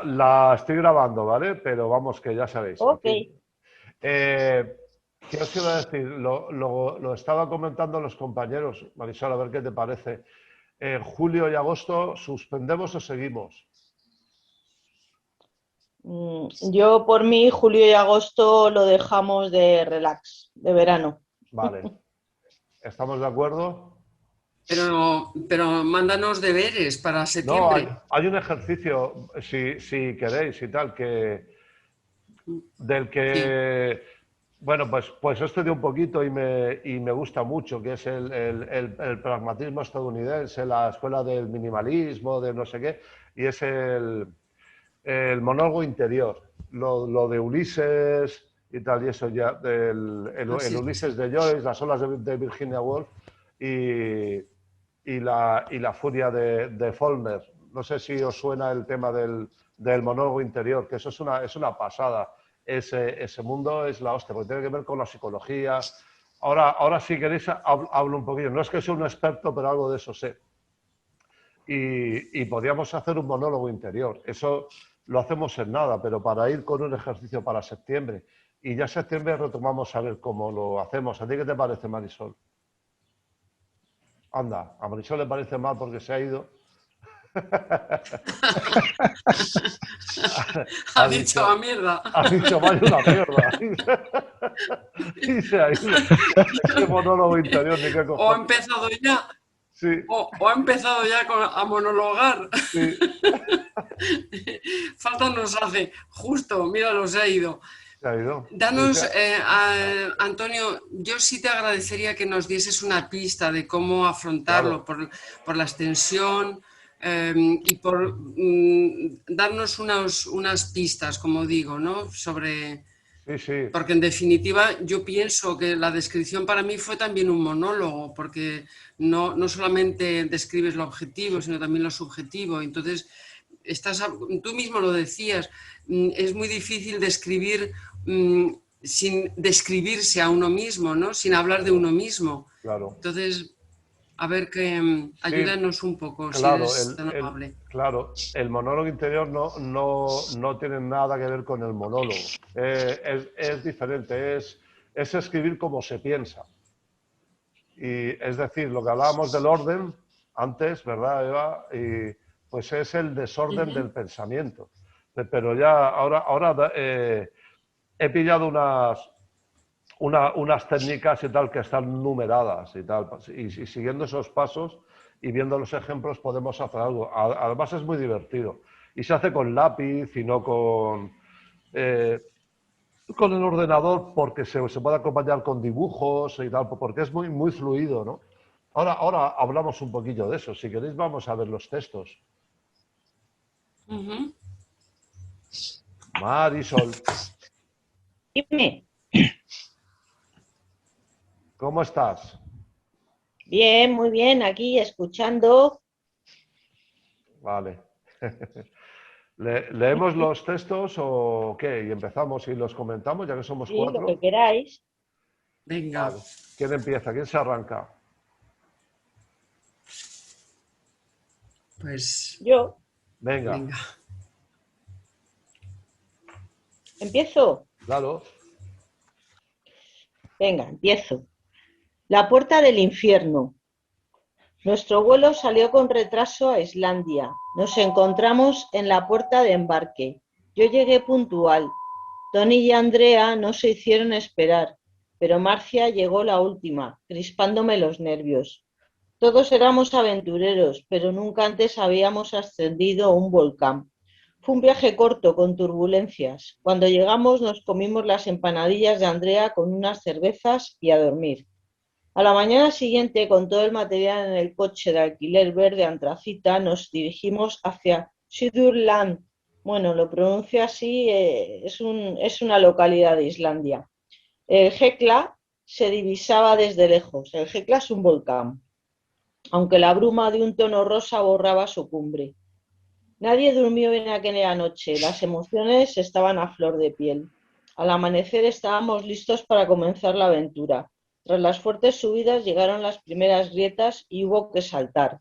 la estoy grabando, ¿vale? Pero vamos, que ya sabéis, en Ok. fin. ¿Qué os iba a decir? Lo estaba comentando los compañeros, Marisol, a ver qué te parece. Julio y agosto, ¿suspendemos o seguimos? Yo por mí, julio y agosto lo dejamos de relax, de verano. Vale, ¿estamos de acuerdo? Pero mándanos deberes para No, septiembre. hay un ejercicio, si queréis y tal, del Sí, que, bueno, pues he estudiado un poquito y me gusta mucho, que es el pragmatismo estadounidense, la escuela del minimalismo, de no sé qué, y es el monólogo interior, lo de Ulises y tal, y eso ya, el así Ulises sí. de Joyce, las olas de Virginia Woolf y, y la furia de Faulkner. No sé si os suena el tema del monólogo interior, que eso es una pasada. Ese mundo es la hostia, porque tiene que ver con la psicología. Ahora si queréis, hablo un poquillo. No es que sea un experto, pero algo de eso sé. Y podríamos hacer un monólogo interior. Eso lo hacemos en nada, pero para ir con un ejercicio para septiembre. Y ya en septiembre retomamos a ver cómo lo hacemos. ¿A ti qué te parece, Marisol? Anda, a Marisol le parece mal porque se ha ido. Ha Ha dicho dicho, la mierda. ha dicho, vaya una mierda. Y se ha ido. Ese monólogo interior, ni qué O ha cojones. empezado ya, Sí, o ha empezado ya a monologar. sí, Falta nos hace. Justo, míralo, se ha ido. se ha ido. Danos, Antonio, yo sí te agradecería que nos dieses una pista de cómo afrontarlo Claro, por la extensión y por darnos unas pistas, como digo, ¿no? Sobre, sí, sí, porque en definitiva yo pienso que la descripción para mí fue también un monólogo, porque no solamente describes lo objetivo, sino también lo subjetivo. Entonces, tú mismo lo decías, es muy difícil describir sin describirse a uno mismo, ¿no? Sin hablar de claro, uno mismo. claro. Entonces, a ver que Sí, ayúdanos un poco, si claro, eres tan amable. claro, el monólogo interior no tiene nada que ver con el monólogo. Es diferente, es escribir como se piensa. Y es decir, lo que hablábamos del orden antes, ¿verdad, Eva? Y, pues es el desorden del pensamiento. Pero ya ahora he pillado unas técnicas y tal que están numeradas y tal. Y siguiendo esos pasos y viendo los ejemplos podemos hacer algo. Además es muy divertido. Y se hace con lápiz y no eh, con el ordenador porque se puede acompañar con dibujos y tal, porque es muy, muy fluido, ¿no? Ahora hablamos un poquillo de eso. Si queréis vamos a ver los textos. Ujú. Marisol, Dime. ¿cómo estás? Bien, muy bien, aquí escuchando. Vale. ¿Leemos los textos o qué? Y empezamos y los comentamos, ya que somos Sí, lo que cuatro. queráis. Venga, Vale. ¿Quién empieza? ¿Quién se arranca? pues Yo Venga, venga. empiezo. claro. Venga, empiezo. La puerta del infierno. Nuestro vuelo salió con retraso a Islandia. Nos encontramos en la puerta de embarque. Yo llegué puntual. Tony y Andrea no se hicieron esperar, pero Marcia llegó la última, crispándome los nervios. Todos éramos aventureros, pero nunca antes habíamos ascendido un volcán. Fue un viaje corto, con turbulencias. Cuando llegamos nos comimos las empanadillas de Andrea con unas cervezas y a dormir. A la mañana siguiente, con todo el material en el coche de alquiler verde antracita, nos dirigimos hacia Suðurland. Bueno, lo pronuncio así, es una localidad de Islandia. El Hekla se divisaba desde lejos. El Hekla es un volcán, aunque la bruma de un tono rosa borraba su cumbre. Nadie durmió bien aquella noche, las emociones estaban a flor de piel. Al amanecer estábamos listos para comenzar la aventura. Tras las fuertes subidas llegaron las primeras grietas y hubo que saltar.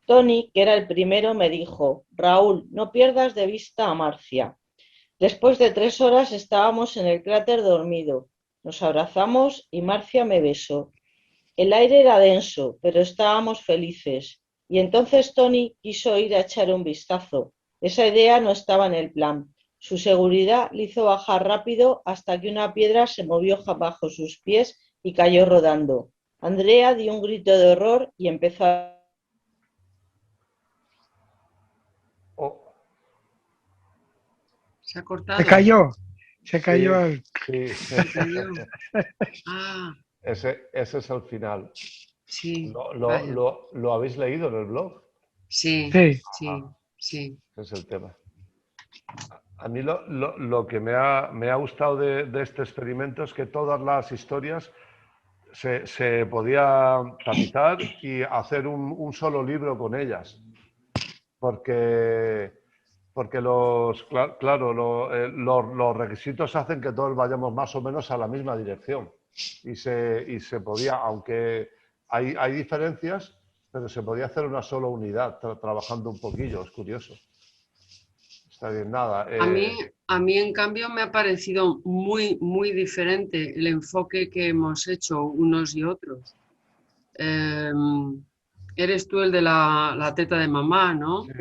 Tony, que era el primero, me dijo: Raúl, no pierdas de vista a Marcia. Después de 3 horas estábamos en el cráter dormido. Nos abrazamos y Marcia me besó. El aire era denso, pero estábamos felices. Y entonces Tony quiso ir a echar un vistazo. Esa idea no estaba en el plan. Su seguridad le hizo bajar rápido hasta que una piedra se movió bajo sus pies y cayó rodando. Andrea dio un grito de horror y empezó a... Oh, Se ha cortado. Se cayó. sí. Se cayó. Ah, Ese es el final. sí. ¿Lo, lo habéis leído en el blog? Sí, Sí. sí, sí. Ese es el tema. A mí lo que me ha gustado de este experimento es que todas las historias se podía tamizar y hacer un solo libro con ellas. Porque los requisitos hacen que todos vayamos más o menos a la misma dirección. Y se podía, aunque hay diferencias, pero se podía hacer una sola unidad trabajando un poquillo, es curioso. Está bien, nada. A mí, en cambio, me ha parecido muy, muy diferente el enfoque que hemos hecho unos y otros. Eres tú el de la teta de mamá, ¿no? Sí.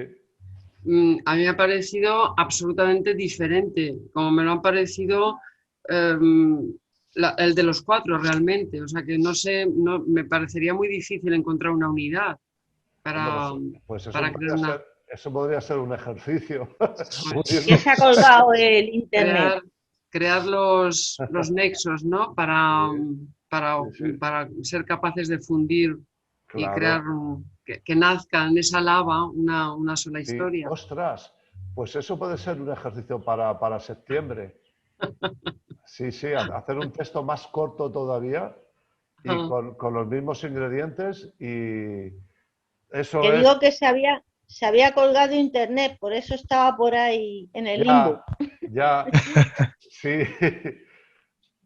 A mí me ha parecido absolutamente diferente, como me lo han parecido el de los 4 realmente. O sea que no sé, me parecería muy difícil encontrar una unidad para, Pues para crear una... eso podría ser un ejercicio. ¿Quién se ha colgado el internet? Crear los nexos, ¿no? Para Sí. ser capaces de fundir y Claro. crear que nazca en esa lava una sola Sí. historia. Ostras, pues eso puede ser un ejercicio para septiembre. Sí, hacer un texto más corto todavía y con los mismos ingredientes y eso Que es... digo que se había colgado internet, por eso estaba por ahí en el limbo. Ya, sí.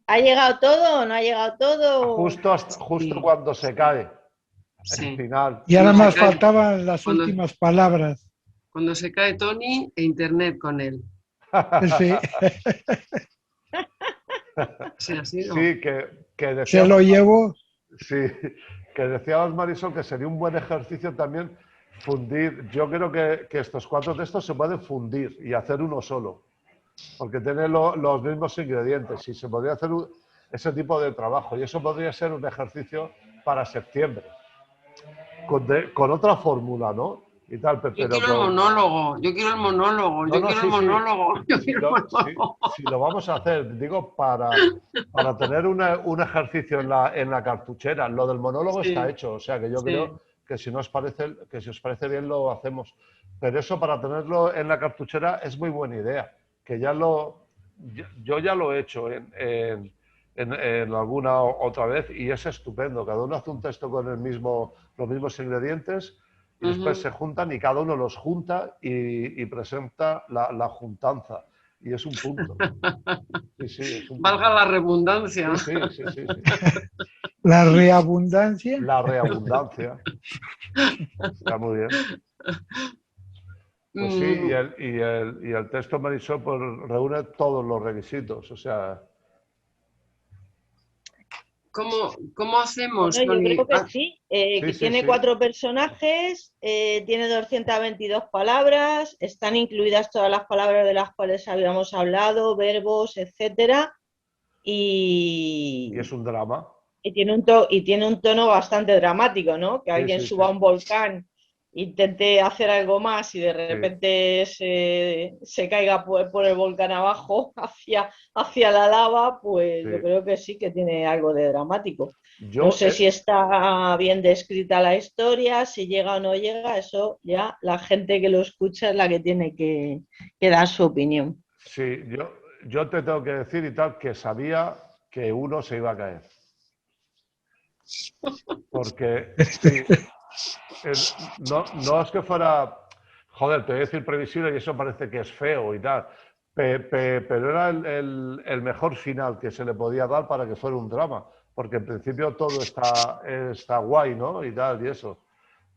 ¿Ha llegado todo o no ha llegado todo? Justo Sí. cuando se cae. Sí. El final. Y ahora Cuando más se cae- faltaban las cuando- últimas palabras. Cuando se cae Tony e internet con él. Sí, Sí, así no. Sí, que se decíamos, lo llevo. sí, que decíamos, Marisol, que sería un buen ejercicio también fundir. Yo creo que estos 4 textos se pueden fundir y hacer uno solo, porque tienen los mismos ingredientes y se podría hacer ese tipo de trabajo. Y eso podría ser un ejercicio para septiembre, con otra fórmula, ¿no? Y tal, Yo pero quiero el monólogo, yo quiero el monólogo, No, yo no, quiero sí, el sí. monólogo, yo Si quiero el monólogo. lo vamos a hacer, digo, para tener un ejercicio en la cartuchera. Lo del monólogo Sí, está hecho, o sea que yo sí. creo que si os parece bien lo hacemos. Pero eso para tenerlo en la cartuchera es muy buena idea. Que yo ya lo he hecho en alguna otra vez y es estupendo. Cada uno hace un texto con los mismos ingredientes y después Ujú. se juntan y cada uno los junta y presenta la juntanza. Y es un punto. Sí, es un Valga punto. la redundancia. Sí. La reabundancia. La reabundancia. Está muy bien. Pues sí, Mm, y el texto Marisol pues, reúne todos los requisitos. O sea, ¿Cómo hacemos, Bueno, yo Tony? creo que sí, que tiene sí. 4 personajes, tiene 222 palabras, están incluidas todas las palabras de las cuales habíamos hablado, verbos, etcétera, Y es un drama. y tiene un tono bastante dramático, ¿no? Que alguien Sí. suba a un volcán, intente hacer algo más y de repente se caiga por el volcán abajo hacia la lava, pues Sí. yo creo que sí que tiene algo de dramático. Yo, No sé si está bien descrita la historia, si llega o no llega, eso ya la gente que lo escucha es la que tiene que dar su opinión. sí, yo te tengo que decir y tal que sabía que uno se iba a caer. Porque sí, no es que fuera, joder, te voy a decir previsible y eso parece que es feo y tal, pero era el mejor final que se le podía dar para que fuera un drama, porque en principio todo está guay, ¿no? Y tal, y eso.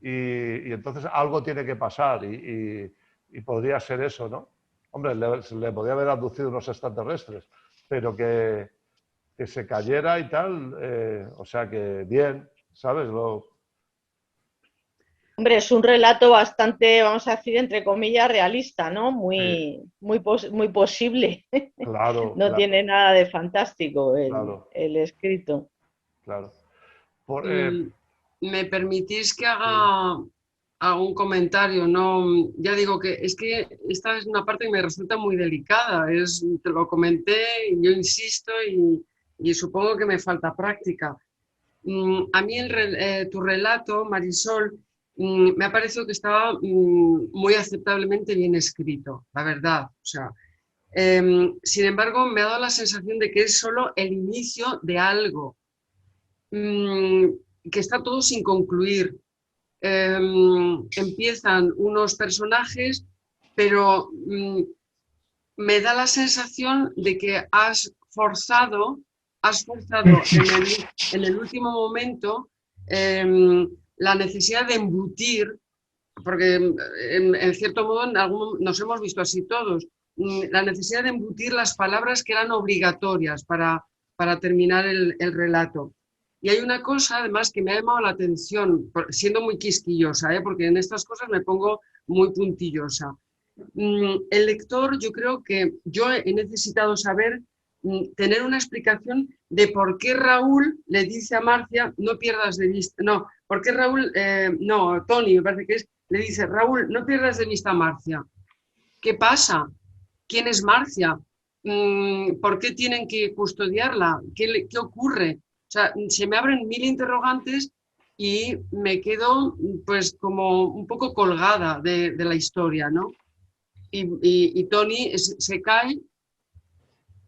y entonces algo tiene que pasar y podría ser eso, ¿no? Hombre, le podría haber abducido unos extraterrestres, pero que se cayera y tal, o sea que bien, ¿sabes? Hombre, es un relato bastante, vamos a decir, entre comillas, realista, ¿no? Sí, Muy posible. claro, No tiene nada de fantástico claro, el escrito. claro. Por, Mm, ¿Me permitís que sí, haga un comentario? No, ya digo que es que esta es una parte que me resulta muy delicada. Te lo comenté, yo insisto y supongo que me falta práctica. A mí tu relato, Marisol, me ha parecido que estaba muy aceptablemente bien escrito, la verdad. O sea, sin embargo, me ha dado la sensación de que es solo el inicio de algo, mm, que está todo sin concluir. Empiezan unos personajes, pero me da la sensación de que has forzado en el último momento la necesidad de embutir, porque en cierto modo nos hemos visto así todos, la necesidad de embutir las palabras que eran obligatorias para terminar el relato. Y hay una cosa, además, que me ha llamado la atención, siendo muy quisquillosa, porque en estas cosas me pongo muy puntillosa. El lector, yo creo que yo he necesitado saber, tener una explicación de por qué Raúl le dice a Marcia, no pierdas de vista, no, por qué Raúl, no, Tony, me parece que es, le dice, Raúl, no pierdas de vista a Marcia. ¿Qué pasa? ¿Quién es Marcia? ¿Por qué tienen que custodiarla? ¿Qué ocurre? O sea, se me abren mil interrogantes y me quedo pues como un poco colgada de la historia, ¿no? Y Tony se cae.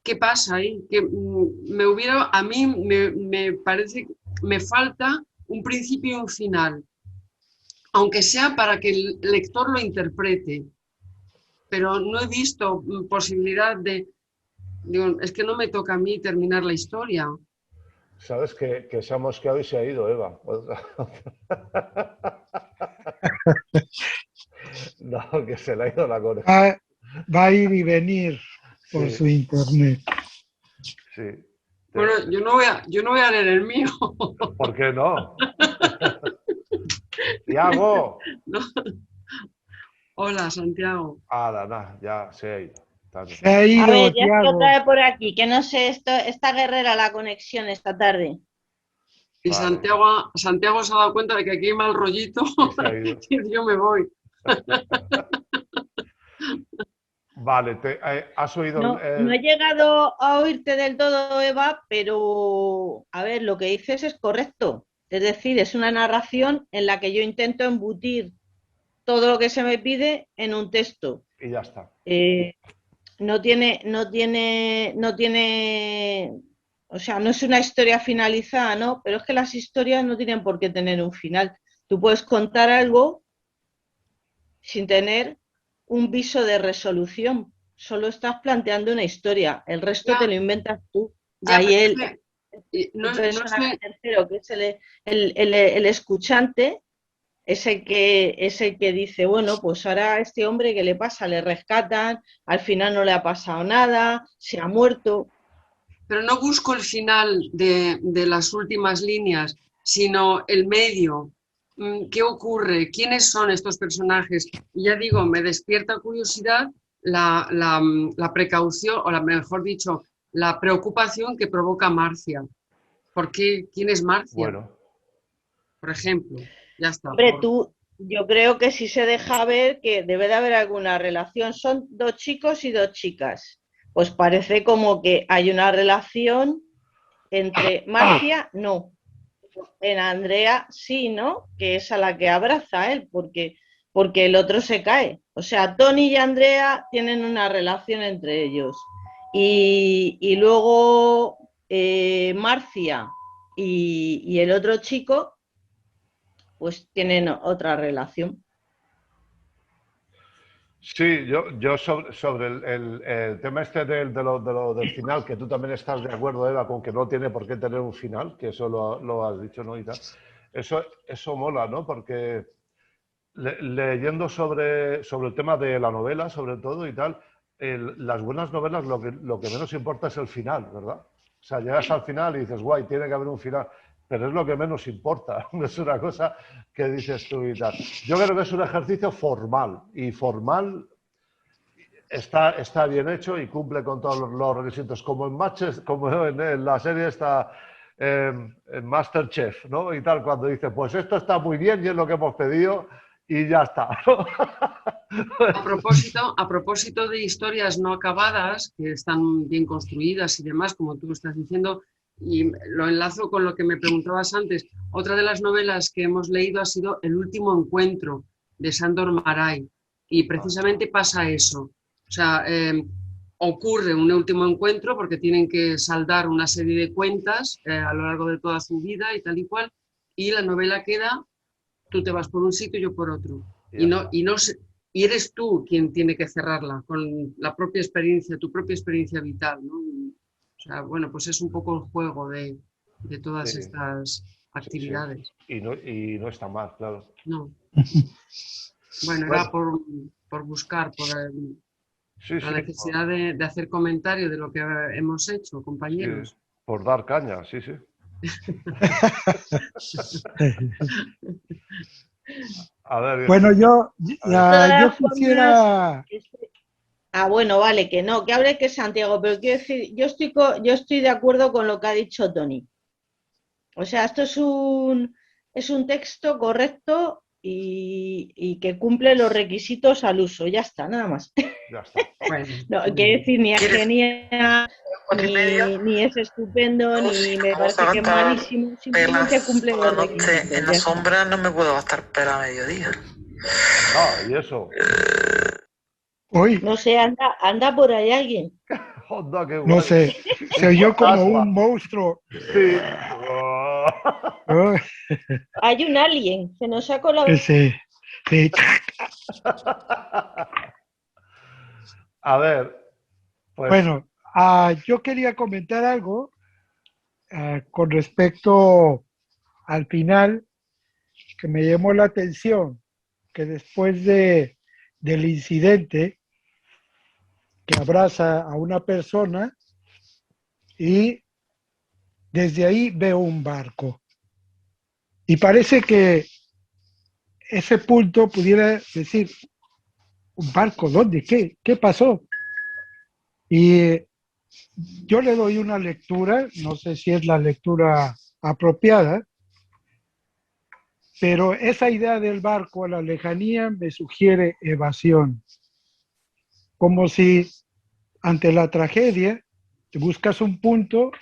¿Qué pasa ahí? Que a mí me parece, me falta un principio y un final, aunque sea para que el lector lo interprete, pero no he visto posibilidad digo, es que no me toca a mí terminar la historia. sabes que se ha mosqueado y se ha ido, Eva. No, que se le ha ido la conexión. Va a ir y venir por Sí, su internet. sí. Bueno, yo no voy a leer el mío. ¿Por qué no? Tiago. No. Hola, Santiago. Nada, ya se ha ido. Se ha A ver, ido, ya estoy otra Tiago. vez por aquí, que no sé, está guerrera la conexión esta tarde. Y Vale, Santiago se ha dado cuenta de que aquí hay mal rollito y se ha ido. y yo me voy. Vale, ¿has oído No he llegado a oírte del todo, Eva, pero a ver, lo que dices es correcto. Es decir, es una narración en la que yo intento embutir todo lo que se me pide en un texto. y ya está? Eh, no tiene, o sea, no es una historia finalizada, ¿no? Pero es que las historias no tienen por qué tener un final. Tú puedes contar algo sin tener un viso de resolución. Solo estás planteando una historia, el resto te Ya, lo inventas tú. ya, Ahí pero es el, que no, el no personaje sé, tercero, que es el escuchante, es el que dice, bueno, pues ahora a este hombre, ¿qué le pasa? Le rescatan, al final no le ha pasado nada, se ha muerto. pero no busco el final de las últimas líneas, sino el medio. ¿Qué ocurre? ¿Quiénes son estos personajes? Y ya digo, me despierta curiosidad la precaución, o mejor dicho, la preocupación que provoca Marcia. ¿Por qué? ¿Quién es Marcia? Bueno, Por ejemplo, ya está. Hombre, yo creo que sí se deja ver que debe de haber alguna relación. Son dos chicos y dos chicas. Pues parece como que hay una relación entre Marcia, no. En Andrea sí, ¿no? Que es a la que abraza a él, porque el otro se cae. O sea, Tony y Andrea tienen una relación entre ellos. Y luego Marcia y el otro chico, pues tienen otra relación. sí, yo sobre el tema este del final, que tú también estás de acuerdo, Eva, con que no tiene por qué tener un final, que eso lo has dicho, ¿no? Y tal. Eso mola, ¿no? Porque leyendo sobre el tema de la novela, sobre todo y tal, las buenas novelas lo que menos importa es el final, ¿verdad? O sea, llegas al final y dices, guay, tiene que haber un final, pero es lo que menos importa, no es una cosa que dices tú y tal. Yo creo que es un ejercicio formal, y formal está bien hecho y cumple con todos los requisitos, como en matches, como en la serie está en MasterChef, ¿no? Y tal, cuando dice, pues esto está muy bien y es lo que hemos pedido y ya está. A propósito de historias no acabadas, que están bien construidas y demás, como tú estás diciendo, y lo enlazo con lo que me preguntabas antes, otra de las novelas que hemos leído ha sido El último encuentro, de Sándor Márai, y precisamente pasa eso. O sea, ocurre un último encuentro porque tienen que saldar una serie de cuentas a lo largo de toda su vida y tal y cual, y la novela queda, tú te vas por un sitio y yo por otro. Y eres tú quien tiene que cerrarla con la propia experiencia, tu propia experiencia vital, ¿no? O sea, bueno, pues es un poco el juego de todas Sí, estas actividades. sí. Y no está mal, claro. No. Bueno, era por buscar, por la necesidad de hacer comentario de lo que hemos hecho, compañeros. Sí, por dar caña, sí, sí. A ver, Bueno, yo Todas quisiera... bueno, vale, que no, que hable que Santiago, pero quiero decir, yo estoy de acuerdo con lo que ha dicho Tony. O sea, esto es un texto correcto y que cumple los requisitos al uso. Ya está, nada más. ya está. Bueno, No, quiero decir, ni es genial, ni es estupendo, ni me parece que es malísimo, simplemente cumple los requisitos. En la sombra no me puedo gastar pela a mediodía. Ah, y eso. Hoy, No sé, anda por ahí alguien. Onda, qué guay. no sé, se oyó como un monstruo. Sí. Oh, Hay un alien, se nos ha colado. ese, sí. A ver, pues Bueno, yo quería comentar algo con respecto al final que me llamó la atención, que después del incidente que abraza a una persona y desde ahí veo un barco. Y parece que ese punto pudiera decir, ¿un barco? ¿Dónde? ¿Qué pasó? Y yo le doy una lectura, no sé si es la lectura apropiada, pero esa idea del barco a la lejanía me sugiere evasión, como si ante la tragedia buscas un punto,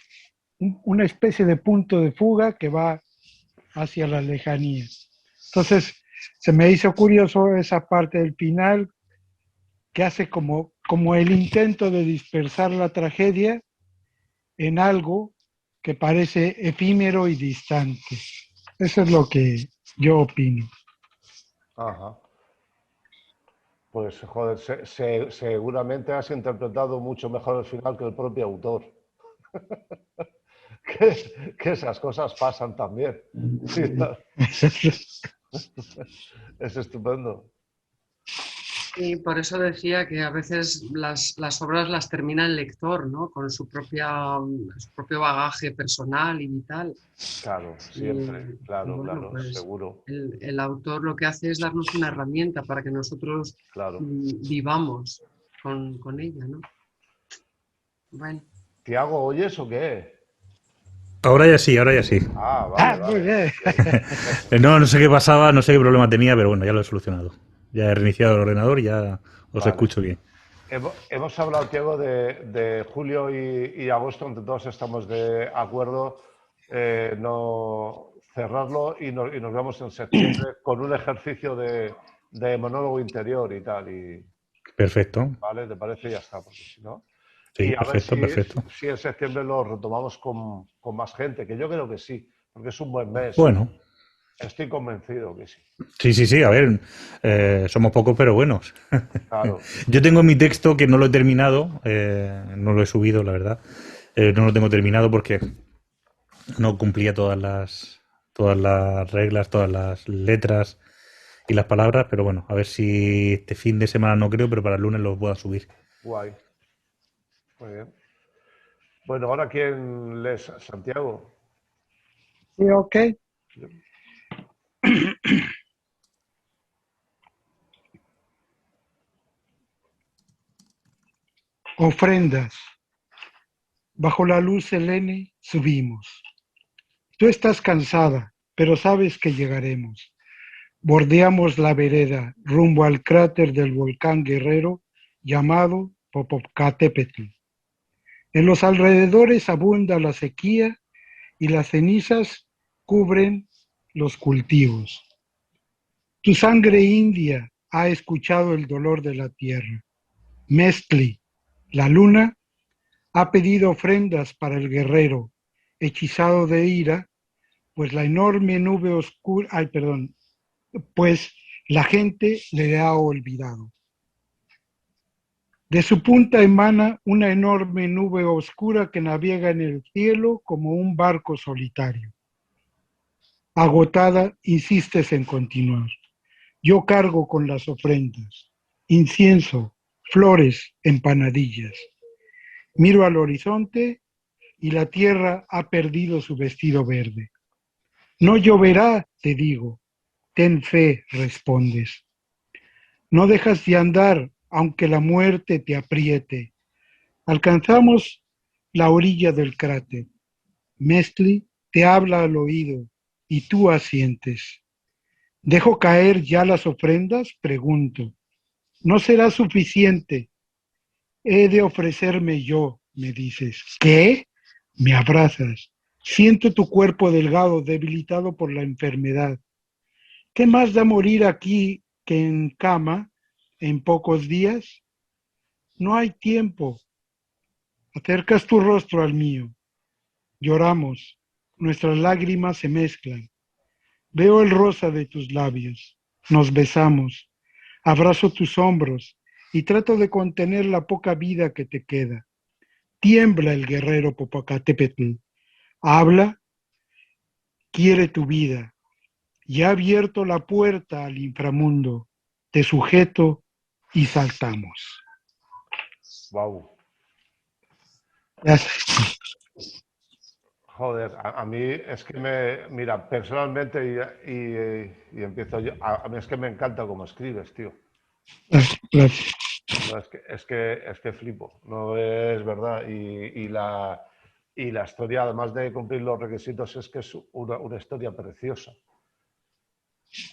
una especie de punto de fuga que va hacia la lejanía. Entonces, se me hizo curioso esa parte del final que hace como el intento de dispersar la tragedia en algo que parece efímero y distante. Eso es lo que yo opino. ajá. Pues, joder, seguramente has interpretado mucho mejor el final que el propio autor. que esas cosas pasan también. Sí, es estupendo. Y por eso decía que a veces las obras las termina el lector, ¿no? Con su propio bagaje personal y vital. Claro, siempre, claro, bueno, claro, pues seguro. El autor lo que hace es darnos una herramienta para que nosotros Claro. vivamos con ella, ¿no? Bueno. ¿Tiago, oyes o qué? Ahora ya sí, ahora ya sí. Ah, vale, Muy vale. bien. No sé qué pasaba, no sé qué problema tenía, pero bueno, ya lo he solucionado. Ya he reiniciado el ordenador y ya os Vale. escucho bien. Hemos hablado, Tiago, de julio y agosto, donde todos estamos de acuerdo, no cerrarlo y nos vemos en septiembre con un ejercicio de monólogo interior y tal. Perfecto. ¿Vale? ¿Te parece? Ya está, porque si no... Sí, y a perfecto, ver perfecto. si en septiembre lo retomamos con más gente, que yo creo que sí, porque es un buen mes. Bueno. Estoy convencido que sí. Sí, a ver, somos pocos pero buenos. Claro. Yo tengo mi texto que no lo he terminado, no lo he subido, la verdad. No lo tengo terminado porque no cumplía todas las reglas, todas las letras y las palabras, pero bueno, a ver si este fin de semana no creo, pero para el lunes lo pueda subir. Guay. Muy bien. Bueno, ahora quién lee, Santiago. Sí, ok. Ofrendas. Bajo la luz selene subimos. Tú estás cansada, pero sabes que llegaremos. Bordeamos la vereda rumbo al cráter del volcán Guerrero llamado Popocatépetl. En los alrededores abunda la sequía y las cenizas cubren los cultivos. Tu sangre india ha escuchado el dolor de la tierra. Mestli, la luna, ha pedido ofrendas para el guerrero, hechizado de ira, pues la enorme nube oscura, pues la gente le ha olvidado. De su punta emana una enorme nube oscura que navega en el cielo como un barco solitario. Agotada, insistes en continuar. Yo cargo con las ofrendas, incienso, flores, empanadillas. Miro al horizonte y la tierra ha perdido su vestido verde. No lloverá, te digo. Ten fe, respondes. No dejas de andar, aunque la muerte te apriete. Alcanzamos la orilla del cráter. Mestli te habla al oído y tú asientes. ¿Dejo caer ya las ofrendas? Pregunto. No será suficiente. He de ofrecerme yo, me dices. ¿Qué? Me abrazas. Siento tu cuerpo delgado, debilitado por la enfermedad. ¿Qué más da morir aquí que en cama en pocos días? No hay tiempo. Acercas tu rostro al mío. Lloramos. Nuestras lágrimas se mezclan. Veo el rosa de tus labios. Nos besamos. Abrazo tus hombros y trato de contener la poca vida que te queda. Tiembla el guerrero Popocatépetl. Habla, quiere tu vida. Y ha abierto la puerta al inframundo. Te sujeto y saltamos. Wow. Gracias. Joder, a mí es que mira, personalmente y empiezo yo, a mí es que me encanta cómo escribes, tío. Gracias. No, es que flipo, no es verdad. Y la historia, además de cumplir los requisitos, es que es una historia preciosa.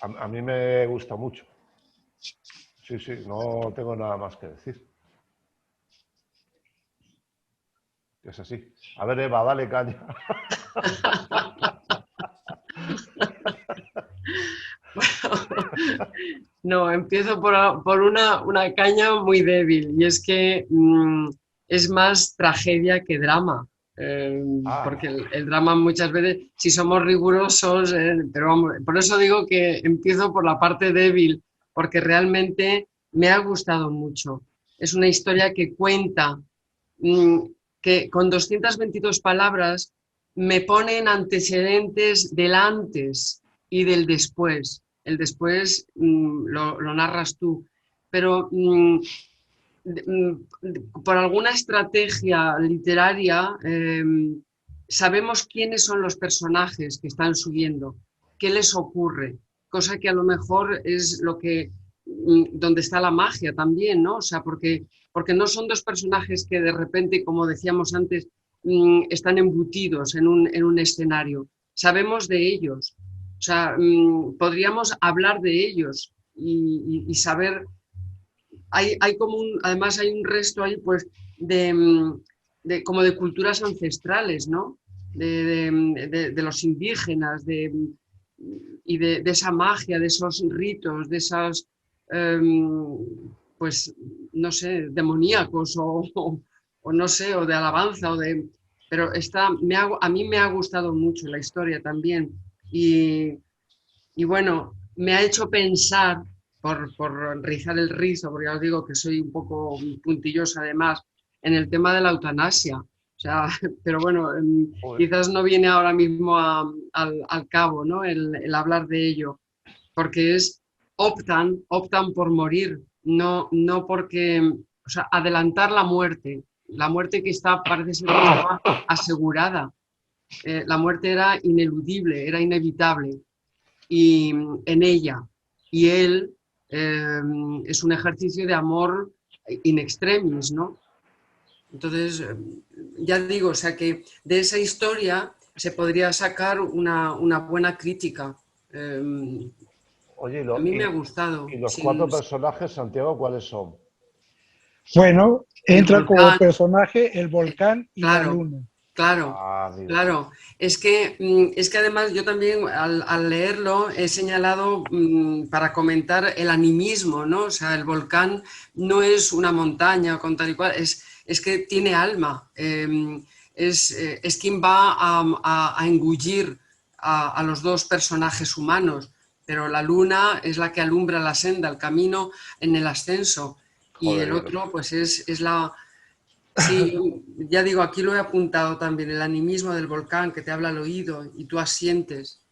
A mí me gusta mucho. Sí, no tengo nada más que decir. Es así. A ver, Eva, dale caña. No, empiezo por una caña muy débil y es que es más tragedia que drama. Porque el drama muchas veces, si somos rigurosos, pero vamos, por eso digo que empiezo por la parte débil, porque realmente me ha gustado mucho. Es una historia que cuenta, que con 222 palabras me ponen antecedentes del antes y del después. El después lo narras tú, pero por alguna estrategia literaria sabemos quiénes son los personajes que están subiendo, qué les ocurre, cosa que a lo mejor es lo que donde está la magia también, ¿no? O sea, porque no son dos personajes que de repente, como decíamos antes, están embutidos en un escenario. Sabemos de ellos, o sea, podríamos hablar de ellos y saber. Hay como además hay un resto ahí, pues, como de culturas ancestrales, ¿no? De los indígenas, y de esa magia, de esos ritos, de esas, pues, no sé, demoníacos o no sé, o de alabanza, pero a mí me ha gustado mucho la historia también. Y bueno, me ha hecho pensar, por rizar el rizo, porque ya os digo que soy un poco puntillosa además, en el tema de la eutanasia. O sea, pero bueno, quizás no viene ahora mismo al cabo, ¿no? El hablar de ello, porque es optan por morir, no porque, o sea, adelantar la muerte que parece ser que estaba asegurada. La muerte era ineludible, era inevitable y en ella. Y él es un ejercicio de amor in extremis, ¿no? Entonces, ya digo, o sea que de esa historia se podría sacar una buena crítica. Oye, A mí me ha gustado. y los 4 personajes, Santiago, ¿cuáles son? Bueno, El entra como volcán, personaje el volcán y la claro, luna. claro, Digo. claro. Es que además yo también al leerlo he señalado para comentar el animismo, ¿no? O sea, el volcán no es una montaña con tal y cual, es que tiene alma. Es quien va a engullir a los 2 personajes humanos, pero la luna es la que alumbra la senda, el camino en el ascenso. Y Joder, el otro, pues es la... Sí, ya digo, aquí lo he apuntado también, el animismo del volcán que te habla al oído y tú asientes.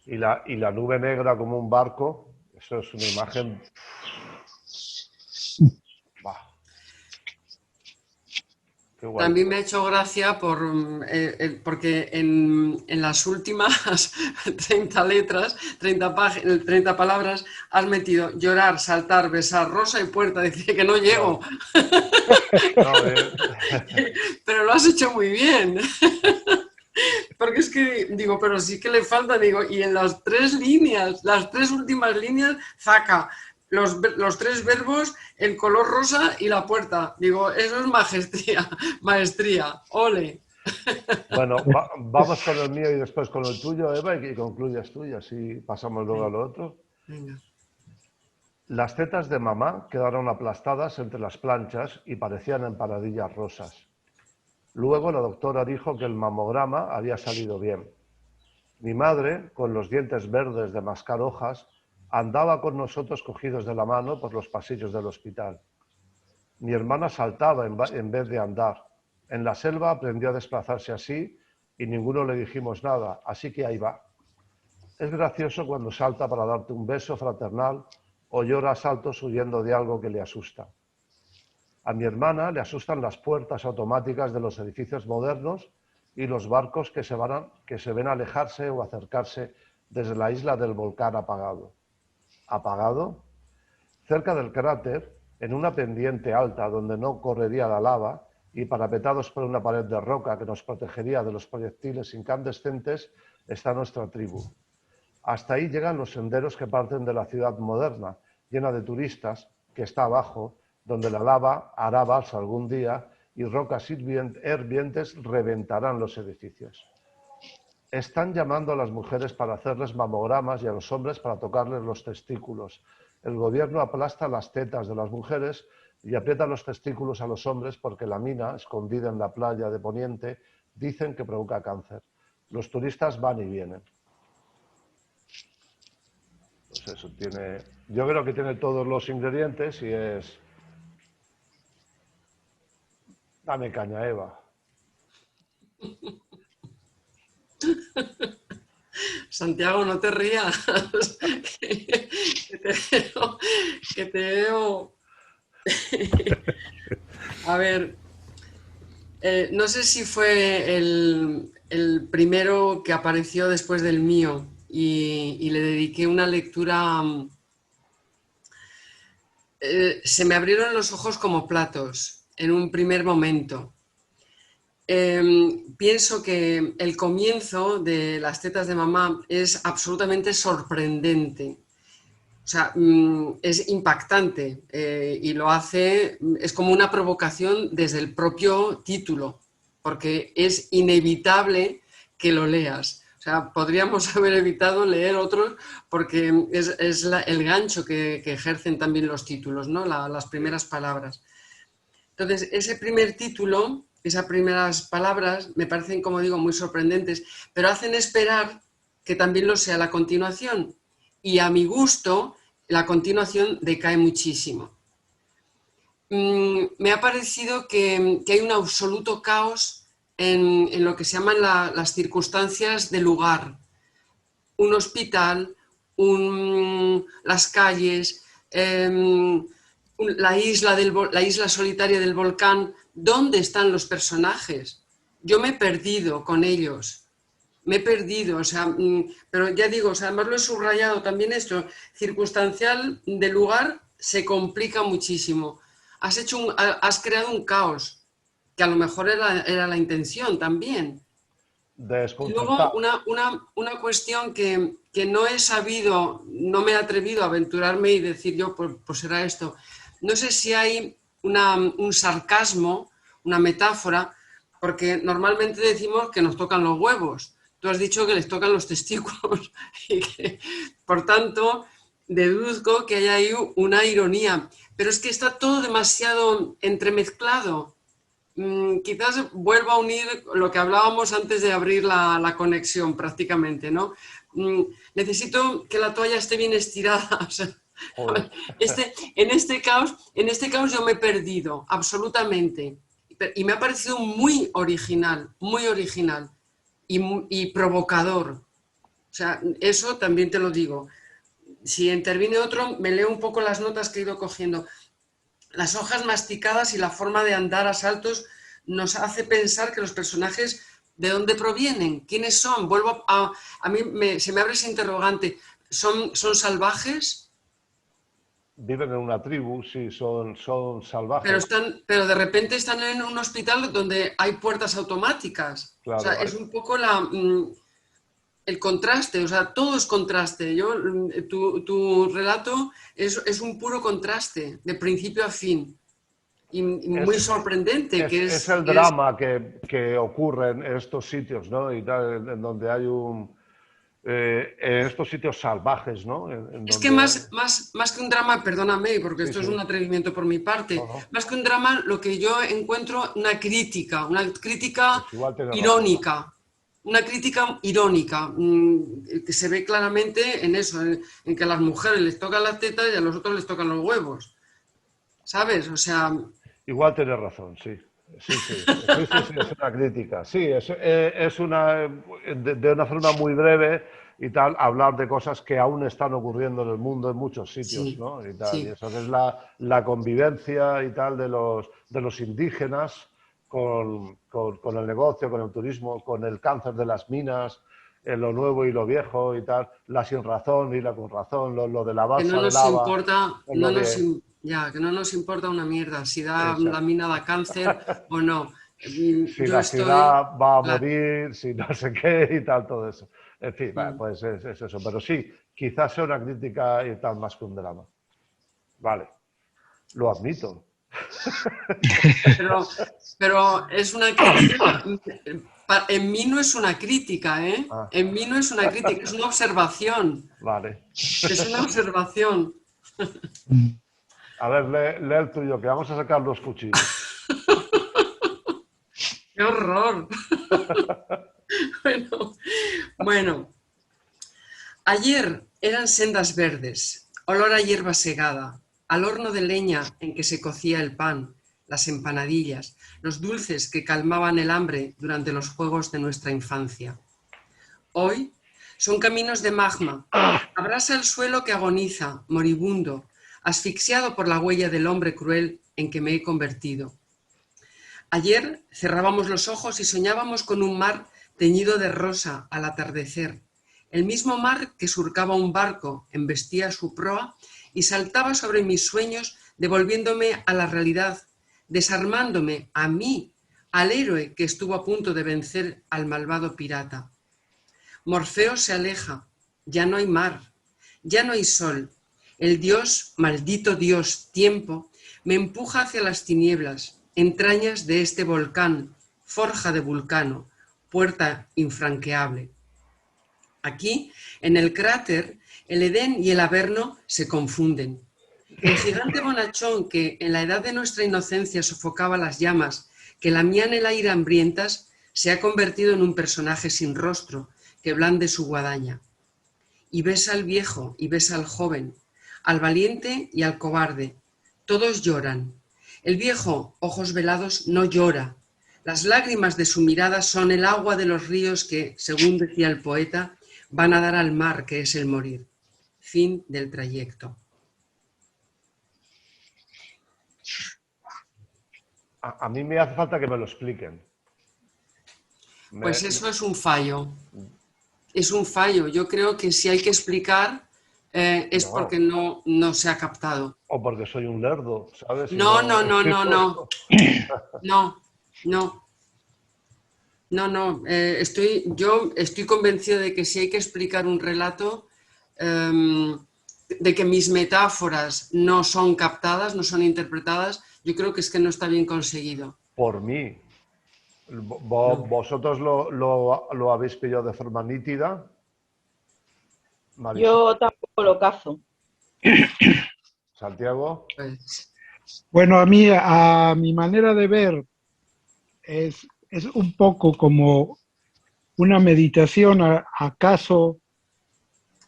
y la nube negra como un barco, eso es una imagen... Bah, qué guay. También me ha hecho gracia porque en las últimas 30 letras, 30 palabras, has metido llorar, saltar, besar, rosa y puerta. Dice que no llego. No, Pero lo has hecho muy bien. Porque es que, digo, pero sí que le falta, digo, y en las 3 líneas, las 3 últimas líneas, zaca, los 3 verbos, el color rosa y la puerta. Digo, eso es maestría, ole. Bueno, vamos con el mío y después con el tuyo, Eva, y concluyas tú y así pasamos luego a lo otro. Venga. Las tetas de mamá quedaron aplastadas entre las planchas y parecían empanadillas rosas. Luego la doctora dijo que el mamograma había salido bien. Mi madre, con los dientes verdes de mascar hojas, andaba con nosotros cogidos de la mano por los pasillos del hospital. Mi hermana saltaba en vez de andar. En la selva aprendió a desplazarse así y ninguno le dijimos nada, así que ahí va. Es gracioso cuando salta para darte un beso fraternal o llora a saltos huyendo de algo que le asusta. A mi hermana le asustan las puertas automáticas de los edificios modernos y los barcos que se ven alejarse o acercarse desde la isla del volcán apagado. ¿Apagado? Cerca del cráter, en una pendiente alta donde no correría la lava y parapetados por una pared de roca que nos protegería de los proyectiles incandescentes, está nuestra tribu. Hasta ahí llegan los senderos que parten de la ciudad moderna, llena de turistas, que está abajo, donde la lava hará balsa algún día y rocas hirvientes reventarán los edificios. Están llamando a las mujeres para hacerles mamogramas y a los hombres para tocarles los testículos. El gobierno aplasta las tetas de las mujeres y aprieta los testículos a los hombres porque la mina, escondida en la playa de Poniente, dicen que provoca cáncer. Los turistas van y vienen. Pues eso tiene... Yo creo que tiene todos los ingredientes y es... Dame caña, Eva. Santiago, no te rías, que te veo. A ver, no sé si fue el primero que apareció después del mío y le dediqué una lectura. Se me abrieron los ojos como platos en un primer momento. Pienso que el comienzo de Las tetas de mamá es absolutamente sorprendente. O sea, es impactante y lo hace, es como una provocación desde el propio título, porque es inevitable que lo leas. O sea, podríamos haber evitado leer otros porque es el gancho que ejercen también los títulos, ¿no? Las primeras palabras. Entonces, ese primer título, esas primeras palabras, me parecen, como digo, muy sorprendentes, pero hacen esperar que también lo sea la continuación. Y a mi gusto, la continuación decae muchísimo. Me ha parecido que hay un absoluto caos en lo que se llaman las circunstancias del lugar. Un hospital, las calles, la isla solitaria del volcán. ¿Dónde están los personajes? Yo me he perdido con ellos. Me he perdido, o sea, pero ya digo, o sea, además lo he subrayado también esto, circunstancial de lugar se complica muchísimo. Has creado un caos, que a lo mejor era la intención también. Y luego una cuestión que no he sabido, no me he atrevido a aventurarme y decir yo, pues será esto. No sé si hay un sarcasmo, una metáfora, porque normalmente decimos que nos tocan los huevos. Tú has dicho que les tocan los testículos y que, por tanto, deduzco que hay ahí una ironía. Pero es que está todo demasiado entremezclado. Quizás vuelva a unir lo que hablábamos antes de abrir la conexión prácticamente, ¿no? Necesito que la toalla esté bien estirada. O sea, en este caos yo me he perdido, absolutamente. Y me ha parecido muy original y provocador. O sea, eso también te lo digo. Si interviene otro, me leo un poco las notas que he ido cogiendo. Las hojas masticadas y la forma de andar a saltos nos hace pensar que los personajes, ¿de dónde provienen? ¿Quiénes son? A mí se me abre ese interrogante. ¿Son salvajes? Viven en una tribu, sí, son salvajes. Pero de repente están en un hospital donde hay puertas automáticas. Claro, o sea, es un poco el contraste, o sea, todo es contraste. Tu relato es un puro contraste, de principio a fin. Y muy sorprendente. Es el drama que ocurre en estos sitios, ¿no? Y tal, en donde hay en estos sitios salvajes, ¿no? Es que más que un drama, perdóname, porque esto es un atrevimiento por mi parte, más que un drama, lo que yo encuentro una crítica irónica. Una crítica irónica, que se ve claramente en eso, en que a las mujeres les tocan las tetas y a los otros les tocan los huevos. ¿Sabes? O sea... Igual tienes razón, sí. Sí, es una crítica. Sí, es una, de una forma muy breve y tal, hablar de cosas que aún están ocurriendo en el mundo en muchos sitios, sí, ¿no? Y tal. Sí. Y eso es la convivencia y tal de los indígenas con el negocio, con el turismo, con el cáncer de las minas, lo nuevo y lo viejo y tal, la sin razón y la con razón, lo de la balsa que no nos de lava, importa, que no nos importa una mierda si la mina da cáncer o no. Si la ciudad va a morir, si no sé qué y tal, todo eso. En fin, pues es eso. Pero sí, quizás sea una crítica y tal más que un drama. Vale, lo admito. Pero es una crítica. En mí no es una crítica, ¿eh? En mí no es una crítica, es una observación. Vale. Es una observación. A ver, lee el tuyo, que vamos a sacar los cuchillos. ¡Qué horror! Bueno. Ayer eran sendas verdes, olor a hierba segada, al horno de leña en que se cocía el pan, las empanadillas, los dulces que calmaban el hambre durante los juegos de nuestra infancia. Hoy son caminos de magma, abrasa el suelo que agoniza, moribundo, asfixiado por la huella del hombre cruel en que me he convertido. Ayer cerrábamos los ojos y soñábamos con un mar teñido de rosa al atardecer, el mismo mar que surcaba un barco, embestía su proa y saltaba sobre mis sueños devolviéndome a la realidad, desarmándome a mí, al héroe que estuvo a punto de vencer al malvado pirata. Morfeo se aleja, ya no hay mar, ya no hay sol. El Dios, maldito Dios, tiempo, me empuja hacia las tinieblas, entrañas de este volcán, forja de Vulcano, puerta infranqueable. Aquí, en el cráter, el Edén y el Averno se confunden. El gigante bonachón que en la edad de nuestra inocencia sofocaba las llamas que lamían el aire hambrientas, se ha convertido en un personaje sin rostro que blande su guadaña. Y besa al viejo y besa al joven, al valiente y al cobarde. Todos lloran. El viejo, ojos velados, no llora. Las lágrimas de su mirada son el agua de los ríos que, según decía el poeta, van a dar al mar que es el morir. fin del trayecto. A mí me hace falta que me lo expliquen. Pues eso es un fallo. Es un fallo. Yo creo que si hay que explicar es No. porque no se ha captado. O porque soy un lerdo, ¿sabes? Y No. Yo estoy convencido de que si hay que explicar un relato, de que mis metáforas no son captadas, no son interpretadas, yo creo que es que no está bien conseguido. Por mí. ¿Vosotros lo habéis pillado de forma nítida? Marisol. Yo tampoco lo cazo. Santiago. Pues, Bueno, a mi manera de ver, es un poco como una meditación, acaso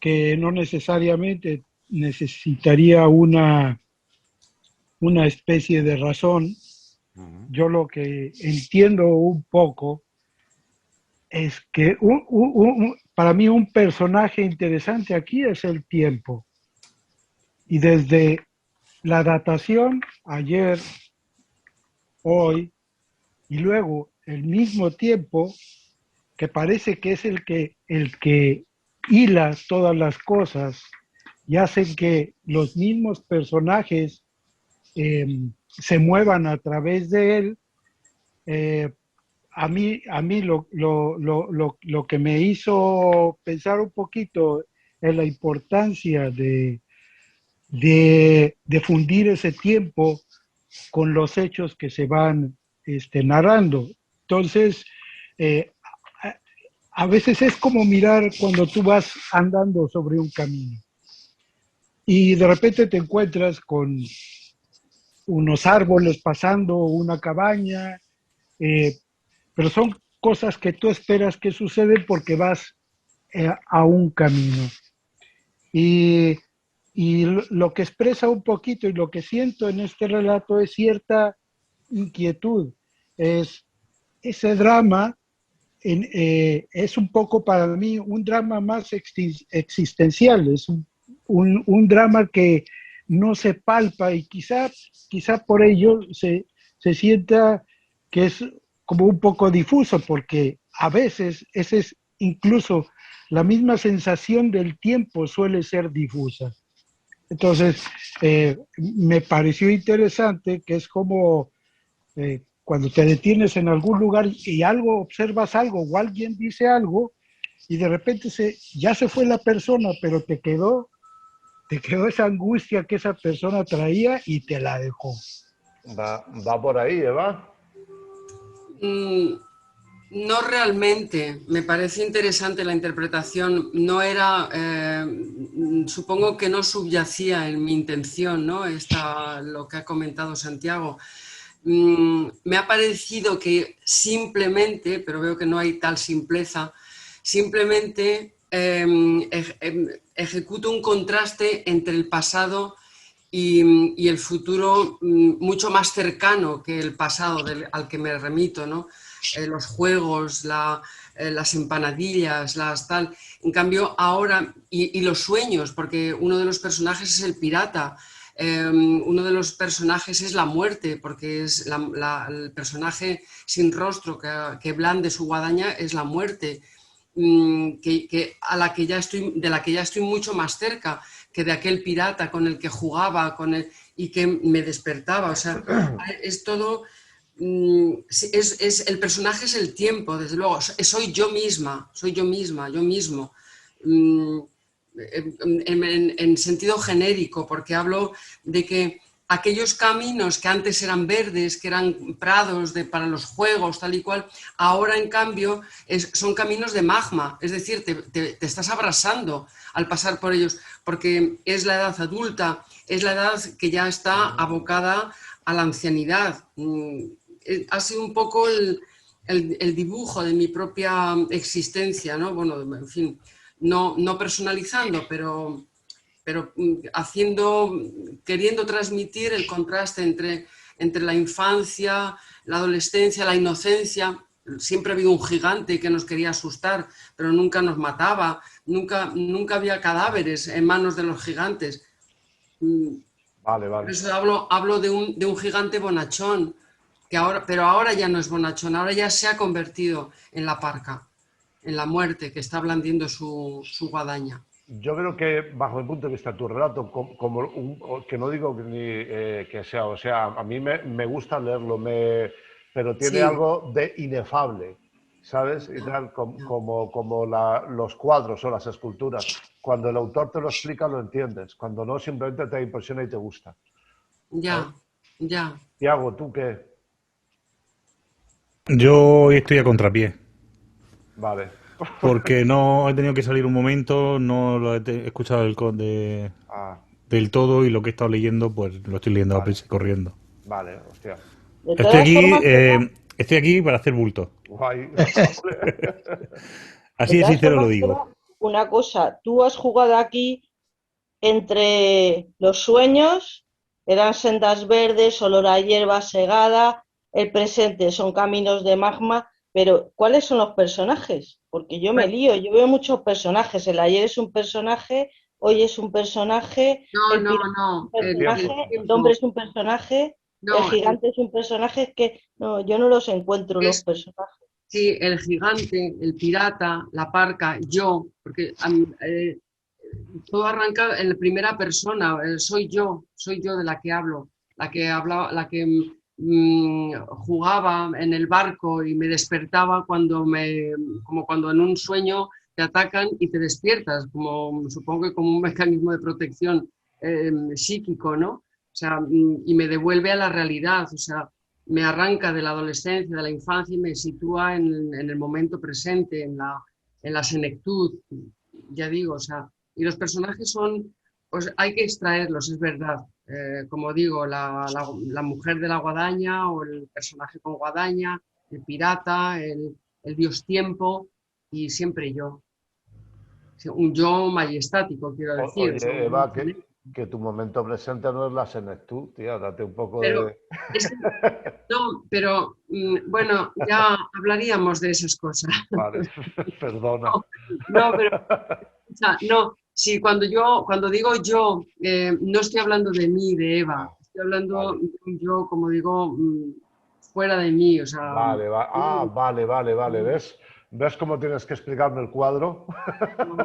que no necesariamente necesitaría una especie de razón. Yo lo que entiendo un poco es que para mí un personaje interesante aquí es el tiempo. Y desde la datación, ayer, hoy, y luego el mismo tiempo, que parece que es el que hila todas las cosas y hace que los mismos personajes se muevan a través de él. A mí lo que me hizo pensar un poquito en la importancia de fundir ese tiempo con los hechos que se van narrando. Entonces, a veces es como mirar cuando tú vas andando sobre un camino y de repente te encuentras con unos árboles pasando, una cabaña, pero son cosas que tú esperas que suceden porque vas a un camino. Y lo que expresa un poquito y lo que siento en este relato es cierta inquietud, es ese drama. Es un poco para mí un drama más existencial, es un drama que no se palpa y quizá por ello se sienta que es como un poco difuso, porque a veces ese es incluso la misma sensación del tiempo suele ser difusa. Entonces, me pareció interesante que es como cuando te detienes en algún lugar y observas algo o alguien dice algo y de repente ya se fue la persona, pero te quedó esa angustia que esa persona traía y te la dejó. Va por ahí, Eva. No realmente. Me parece interesante la interpretación. No era, supongo que no subyacía en mi intención, ¿no? Lo que ha comentado Santiago. Me ha parecido que simplemente, pero veo que no hay tal simpleza, simplemente ejecuto un contraste entre el pasado y el futuro mucho más cercano que el pasado al que me remito, ¿no? Los juegos, las empanadillas, tal. En cambio, ahora, y los sueños, porque uno de los personajes es el pirata. Uno de los personajes es la muerte, porque es el personaje sin rostro que blande su guadaña es la muerte, de la que ya estoy mucho más cerca que de aquel pirata con el que jugaba y que me despertaba. O sea, es todo. El personaje es el tiempo, desde luego. Soy yo misma, yo mismo. En sentido genérico, porque hablo de que aquellos caminos que antes eran verdes, que eran prados para los juegos, tal y cual, ahora en cambio son caminos de magma, es decir, te estás abrasando al pasar por ellos, porque es la edad adulta, es la edad que ya está abocada a la ancianidad. Ha sido un poco el dibujo de mi propia existencia, ¿no? Bueno, en fin, no personalizando, pero queriendo transmitir el contraste entre la infancia, la adolescencia, la inocencia siempre ha habido un gigante que nos quería asustar, pero nunca nos mataba, nunca había cadáveres en manos de los gigantes. Vale, Por vale. eso hablo de un gigante bonachón, pero ahora ya no es bonachón, ahora ya se ha convertido en la parca, en la muerte, que está blandiendo su guadaña. Yo creo que, bajo mi punto de vista, tu relato, que no digo que sea, o sea, a mí me gusta leerlo, pero tiene Sí, algo de inefable, ¿sabes? Y tal, como los cuadros o las esculturas. Cuando el autor te lo explica, lo entiendes. Cuando no, simplemente te impresiona y te gusta, ¿sabes? ya, ya. Tiago, ¿tú qué? Yo hoy estoy a contrapié. Vale. Porque no he tenido que salir un momento, no lo he escuchado Ah, del todo y lo que he estado leyendo, pues lo estoy leyendo a vale, prisa y corriendo. vale, hostia. De Estoy todas aquí, formas, Eva, estoy aquí para hacer bulto. Guay. de Así de todas sincero lo formas, digo. Eva, una cosa, tú has jugado aquí entre los sueños, eran sendas verdes, olor a hierba segada, el presente son caminos de magma, pero ¿cuáles son los personajes? Porque yo me Bueno, lío, yo veo muchos personajes, el ayer es un personaje, hoy es un personaje, no, el no, pirata es no, un Tiempo. personaje, el hombre tiempo. es un personaje, el No, gigante es un personaje, es que no, yo no los encuentro los es personajes. sí, el gigante, el pirata, la parca, yo, porque todo arranca en la primera persona, soy yo de la que hablo, la que hablaba, la que jugaba en el barco y me despertaba como cuando en un sueño te atacan y te despiertas, como supongo que como un mecanismo de protección psíquico, ¿no? O sea, y me devuelve a la realidad, o sea, me arranca de la adolescencia, de la infancia y me sitúa en el momento presente, en la senectud, ya digo, o sea, y los personajes son, pues hay que extraerlos, es verdad. Como digo, la mujer de la guadaña o el personaje con guadaña, el pirata, el dios tiempo y siempre yo. Un yo majestático, quiero decir. O sea, Oye, Eva, que tu momento presente no es la senectud, tía, date un poco pero de... es que, no, pero bueno, ya hablaríamos de esas cosas. Vale, perdona. No, no, pero o sea, no, sí, cuando digo yo, no estoy hablando de mí, de Eva, Ah, estoy hablando vale, de un yo, como digo, fuera de mí, o sea, vale, vale, vale, vale. ¿Ves? ¿Ves cómo tienes que explicarme el cuadro? no,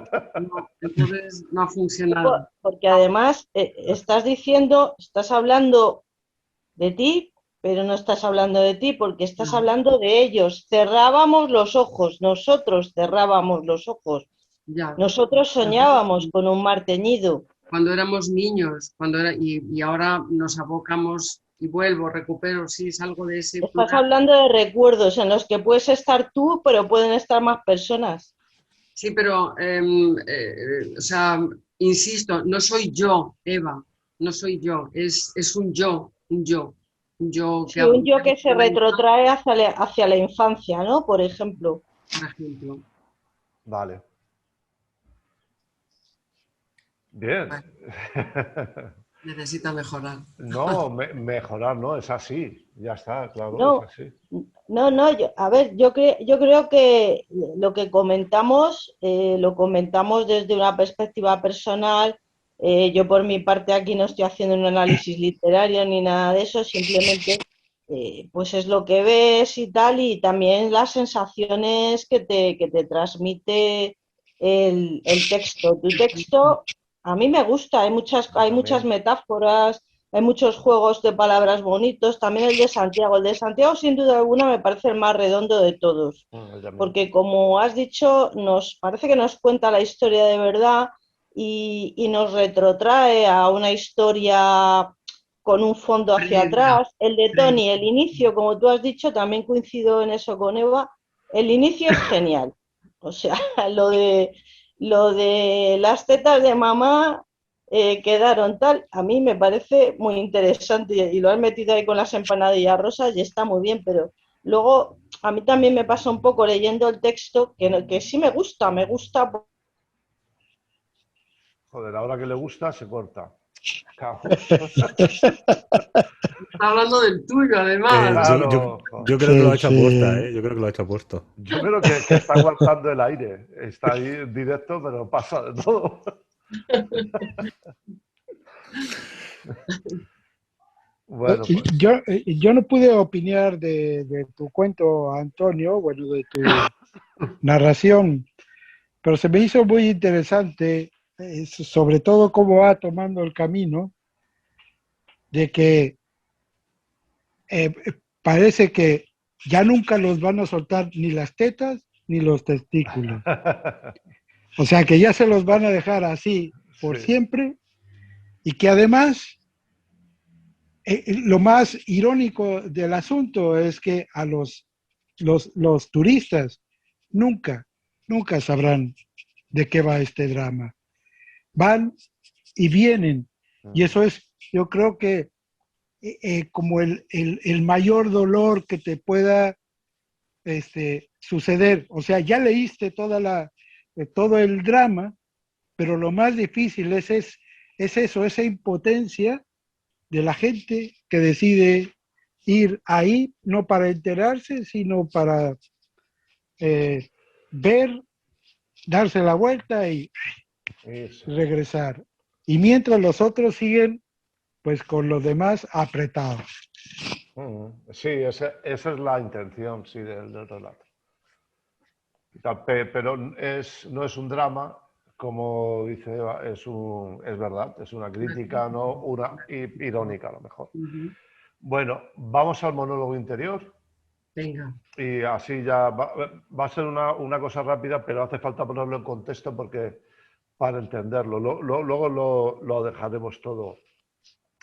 no, entonces no ha funcionado. Porque además estás diciendo, estás hablando de ti, pero no estás hablando de ti porque estás No, hablando de ellos. Cerrábamos los ojos, nosotros cerrábamos los ojos. ya. Nosotros soñábamos con un mar teñido. Cuando éramos niños, y ahora nos abocamos y vuelvo, recupero, sí, salgo de ese Estás plural. hablando de recuerdos en los que puedes estar tú, pero pueden estar más personas. Sí, pero, o sea, insisto, no soy yo, Eva, no soy yo, es un yo que Sí, ha un yo que se vivido la infancia, retrotrae hacia la infancia, ¿no? Por ejemplo. por ejemplo. Vale, bien. Bueno, necesita mejorar. No, mejorar, no, es así. Ya está, claro, es No, así. no, a ver, yo creo que lo que comentamos, lo comentamos desde una perspectiva personal. Yo por mi parte aquí no estoy haciendo un análisis literario ni nada de eso, simplemente pues es lo que ves y tal, y también las sensaciones que te transmite el texto. Tu texto a mí me gusta, hay muchas También, metáforas, hay muchos juegos de palabras bonitos, también el de Santiago. El de Santiago, sin duda alguna, me parece el más redondo de todos, también. porque como has dicho, nos parece que nos cuenta la historia de verdad y nos retrotrae a una historia con un fondo hacia Previa, atrás. El de previa. Tony, el inicio, como tú has dicho, también coincido en eso con Eva, el inicio es genial. O sea, lo de las tetas de mamá quedaron tal, a mí me parece muy interesante y lo han metido ahí con las empanadillas rosas y está muy bien, pero luego a mí también me pasa un poco leyendo el texto que sí me gusta. Joder, ahora que le gusta, se corta. Cago. Está hablando del tuyo, además. Claro, yo creo que lo ha Sí, hecho aposta, sí. ¿eh? Yo creo que lo ha hecho aposta. yo creo que está aguantando el aire. Está ahí en directo, pero pasa de todo. Bueno, pues Yo no pude opinar de tu cuento, Antonio, bueno, de tu narración, pero se me hizo muy interesante, sobre todo cómo va tomando el camino, de que eh, parece que ya nunca los van a soltar ni las tetas ni los testículos. O sea que ya se los van a dejar así por sí. siempre y que además lo más irónico del asunto es que a los turistas nunca, nunca sabrán de qué va este drama. Van y vienen. Y eso es, yo creo que como el mayor dolor que te pueda suceder. O sea, ya leíste todo el drama, pero lo más difícil es eso, esa impotencia de la gente que decide ir ahí, no para enterarse, sino para ver, darse la vuelta y Eso. regresar. Y mientras los otros siguen, pues con los demás apretados. Sí, esa es la intención, sí, del relato. Pero no es un drama, como dice Eva, es verdad, es una crítica, no una irónica a lo mejor. Bueno, vamos al monólogo interior. Venga. Y así ya va a ser una cosa rápida, pero hace falta ponerlo en contexto porque para entenderlo. Luego lo dejaremos todo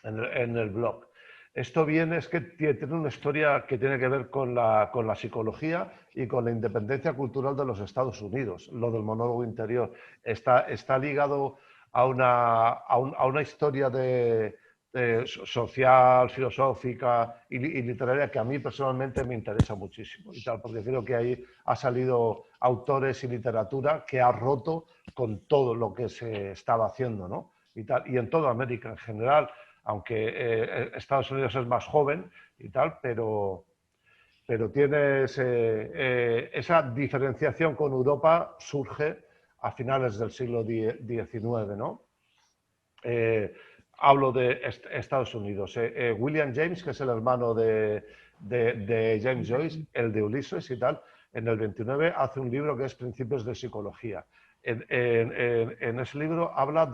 en el blog. Esto viene, es que tiene una historia que tiene que ver con la psicología y con la independencia cultural de los Estados Unidos. Lo del monólogo interior está ligado a una historia social, filosófica y literaria que a mí personalmente me interesa muchísimo y tal, porque creo que ahí ha salido autores y literatura que ha roto con todo lo que se estaba haciendo, ¿no? Y tal, y en toda América en general, aunque Estados Unidos es más joven y tal, pero tiene esa diferenciación con Europa surge a finales del siglo XIX, ¿no? Hablo de Estados Unidos. William James, que es el hermano de James Joyce, el de Ulises y tal, en el 29 hace un libro que es Principios de Psicología. En ese libro habla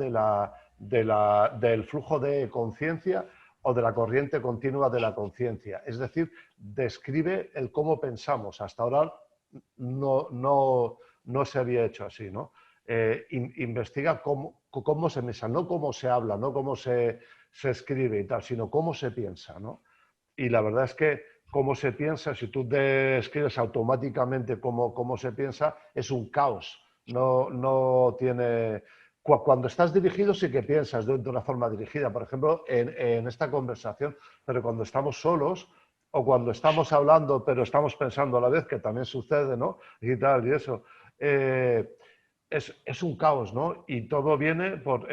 del flujo de conciencia o de la corriente continua de la conciencia. Es decir, describe el cómo pensamos. Hasta ahora no se había hecho así, ¿no? Investiga cómo se piensa, no cómo se habla, no cómo se escribe y tal, sino cómo se piensa, ¿no? Y la verdad es que cómo se piensa, si tú describes automáticamente cómo se piensa, es un caos. No tiene... Cuando estás dirigido sí que piensas de una forma dirigida, por ejemplo, en esta conversación, pero cuando estamos solos o cuando estamos hablando pero estamos pensando a la vez, que también sucede, ¿no? Y tal, y eso. Es un caos, ¿no? Y todo viene por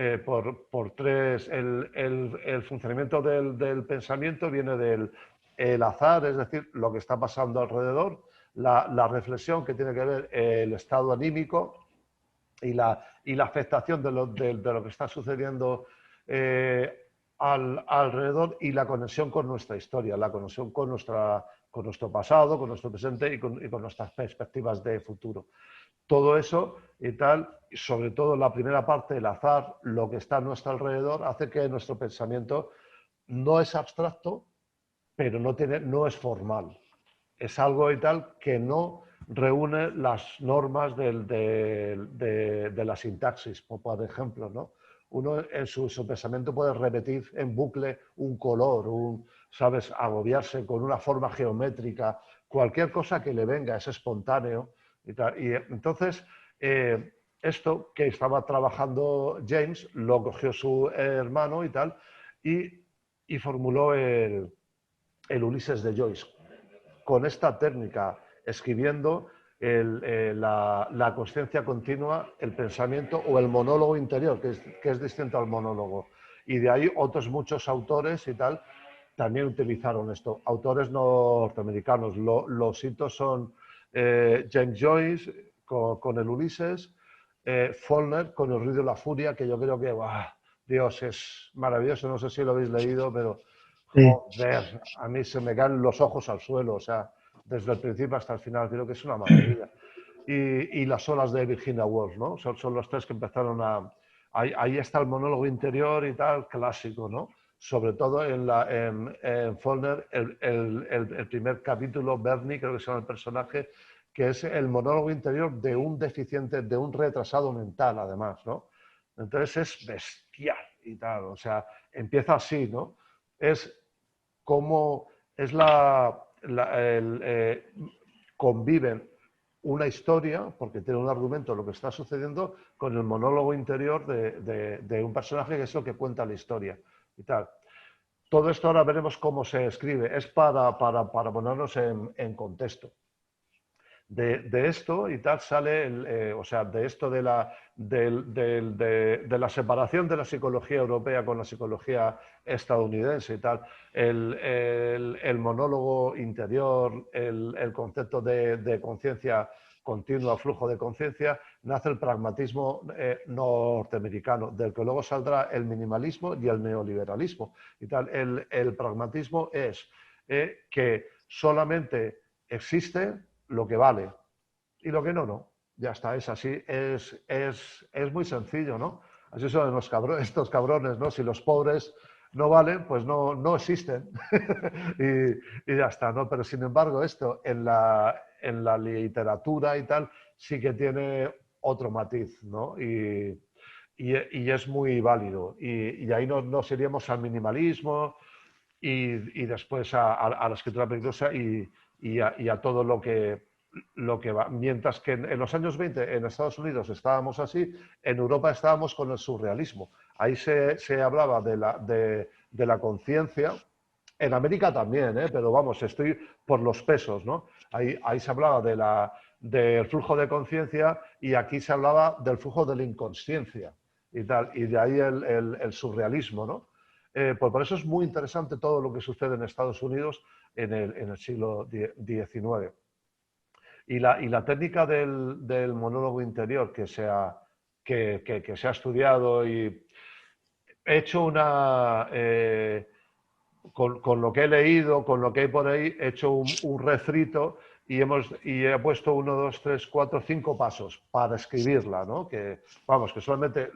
tres. El funcionamiento del pensamiento viene del azar, es decir, lo que está pasando alrededor, la reflexión que tiene que ver el estado anímico y la afectación de lo que está sucediendo alrededor y la conexión con nuestra historia, la conexión con nuestro pasado, con nuestro presente y con nuestras perspectivas de futuro. Todo eso y tal, sobre todo la primera parte, el azar, lo que está a nuestro alrededor, hace que nuestro pensamiento no es abstracto, pero no es formal. Es algo y tal que no reúne las normas de la sintaxis, por ejemplo, ¿no? Uno en su pensamiento puede repetir en bucle un color, ¿sabes? Agobiarse con una forma geométrica, cualquier cosa que le venga, es espontáneo. Y entonces, esto que estaba trabajando James, lo cogió su hermano y tal, y formuló el Ulises de Joyce. Con esta técnica, escribiendo la consciencia continua, el pensamiento o el monólogo interior, que es distinto al monólogo. Y de ahí otros muchos autores y tal, también utilizaron esto. Autores norteamericanos. Los hitos son James Joyce con el Ulises, Faulkner con el Ruido y la Furia, que yo creo que, ¡buah! Dios, es maravilloso. No sé si lo habéis leído, pero joder, a mí se me caen los ojos al suelo. O sea, desde el principio hasta el final, creo que es una maravilla. Y las olas de Virginia Woolf, ¿no? Son los tres que empezaron a... Ahí está el monólogo interior y tal, clásico, ¿no? Sobre todo en Faulkner, el primer capítulo, Bernie, creo que se llama el personaje, que es el monólogo interior de un deficiente, de un retrasado mental, además, ¿no? Entonces es bestial y tal, o sea, empieza así, ¿no? Es como es conviven una historia, porque tiene un argumento, lo que está sucediendo, con el monólogo interior de un personaje que es lo que cuenta la historia y tal. Todo esto ahora veremos cómo se escribe, es para ponernos en contexto. De esto y tal sale, o sea, de esto de la separación de la psicología europea con la psicología estadounidense y tal, el monólogo interior, el concepto de conciencia continua, flujo de conciencia, nace el pragmatismo norteamericano, del que luego saldrá el minimalismo y el neoliberalismo y tal. El pragmatismo es que solamente existe lo que vale y lo que no, no. Ya está, es así, es muy sencillo, ¿no? Así son estos cabrones, ¿no? Si los pobres no valen, pues no existen y ya está, ¿no? Pero sin embargo esto en la literatura y tal sí que tiene otro matiz, ¿no? Y es muy válido. Y ahí nos iríamos al minimalismo y después a la escritura peligrosa y a todo lo que va. Mientras que en los años 20 en Estados Unidos estábamos así, en Europa estábamos con el surrealismo. Ahí se hablaba de la conciencia. En América también, pero vamos, estoy por los pesos, ¿no? Ahí se hablaba del flujo de conciencia y aquí se hablaba del flujo de la inconsciencia y tal. Y de ahí el surrealismo, ¿no? Pues por eso es muy interesante todo lo que sucede en Estados Unidos en el siglo XIX. Y la técnica del monólogo interior que se ha estudiado y he hecho con lo que he leído, con lo que hay por ahí, he hecho un refrito y he puesto 1, 2, 3, 4, 5 pasos para escribirla, ¿no? Que, vamos, que solamente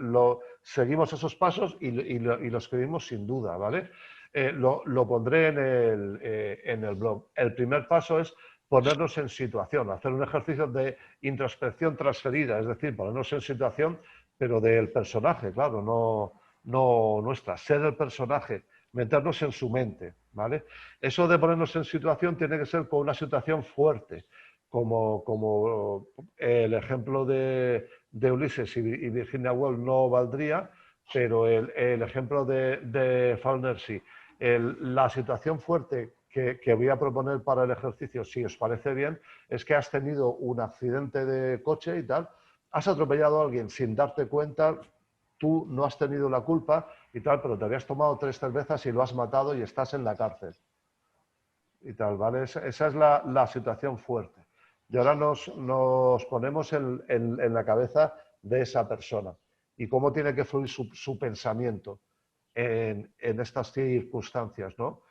seguimos esos pasos y lo escribimos sin duda, ¿vale? Lo pondré en el blog. El primer paso es ponernos en situación, hacer un ejercicio de introspección transferida, es decir, ponernos en situación, pero del personaje, claro, no nuestra, ser el personaje, meternos en su mente, ¿vale? Eso de ponernos en situación tiene que ser con una situación fuerte, como el ejemplo de Ulises y Virginia Woolf no valdría, pero el ejemplo de Faulkner sí. La situación fuerte que voy a proponer para el ejercicio, si os parece bien, es que has tenido un accidente de coche y tal, has atropellado a alguien sin darte cuenta, tú no has tenido la culpa y tal, pero te habías tomado 3 cervezas y lo has matado y estás en la cárcel. Y tal, ¿vale? Esa es la situación fuerte. Y ahora nos ponemos en la cabeza de esa persona y cómo tiene que fluir su pensamiento en estas circunstancias, ¿no?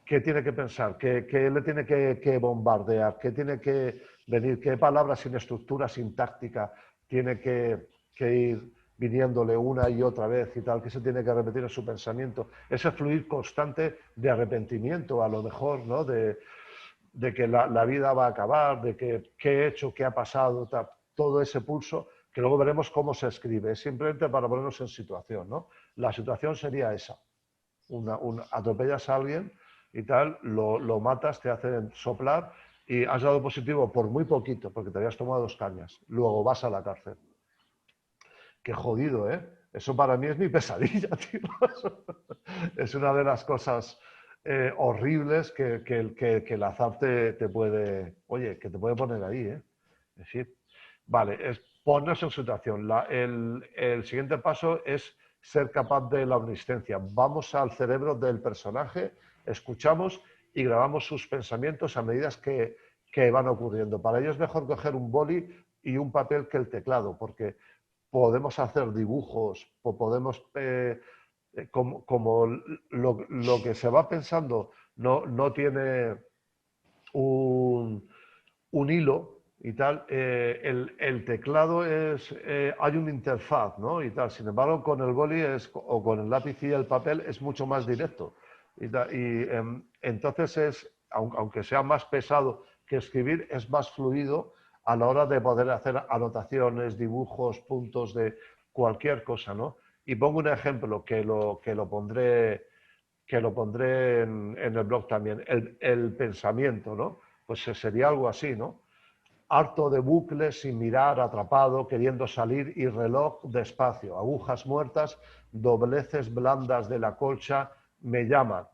¿Qué tiene que pensar? ¿Qué le tiene que bombardear? ¿Qué tiene que venir? ¿Qué palabras sin estructura sintáctica tiene que ir viniéndole una y otra vez y tal? ¿Qué se tiene que repetir en su pensamiento? Ese fluir constante de arrepentimiento, a lo mejor, ¿no? De que la vida va a acabar, de que qué he hecho, qué ha pasado, tal, todo ese pulso, que luego veremos cómo se escribe. Es simplemente para ponernos en situación, ¿no? La situación sería esa. Atropellas a alguien y tal, lo matas, te hacen soplar y has dado positivo por muy poquito, porque te habías tomado 2 cañas. Luego vas a la cárcel. Qué jodido, ¿eh? Eso para mí es mi pesadilla, tío. Es una de las cosas horribles que el azar te puede... Oye, que te puede poner ahí, ¿eh? Es decir, vale, es ponerse en situación. El siguiente paso es ser capaz de la omnisciencia. Vamos al cerebro del personaje, escuchamos y grabamos sus pensamientos a medida que van ocurriendo. Para ello es mejor coger un boli y un papel que el teclado, porque podemos hacer dibujos, o podemos, como lo que se va pensando no tiene un hilo y tal, el teclado hay una interfaz, ¿no? Y tal. Sin embargo, con el boli o con el lápiz y el papel es mucho más directo. Entonces aunque sea más pesado que escribir, es más fluido a la hora de poder hacer anotaciones, dibujos, puntos de cualquier cosa, ¿no? Y pongo un ejemplo que lo pondré en el blog también. El pensamiento, ¿no? Pues sería algo así, ¿no? Harto de bucles, sin mirar, atrapado, queriendo salir y reloj despacio. Agujas muertas, dobleces blandas de la colcha me llaman.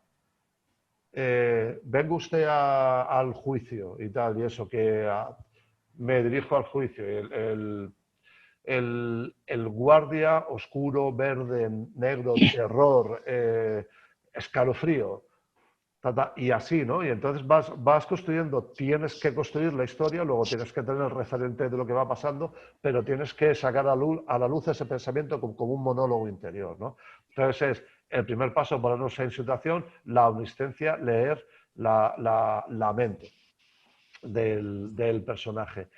Venga usted al juicio y tal, y eso, me dirijo al juicio. El guardia oscuro, verde, negro, terror, escalofrío, y así, ¿no? Y entonces vas construyendo, tienes que construir la historia, luego tienes que tener el referente de lo que va pasando, pero tienes que sacar a la luz ese pensamiento como un monólogo interior, ¿no? Entonces es el primer paso, ponernos en situación, la omnisciencia, leer la mente del personaje.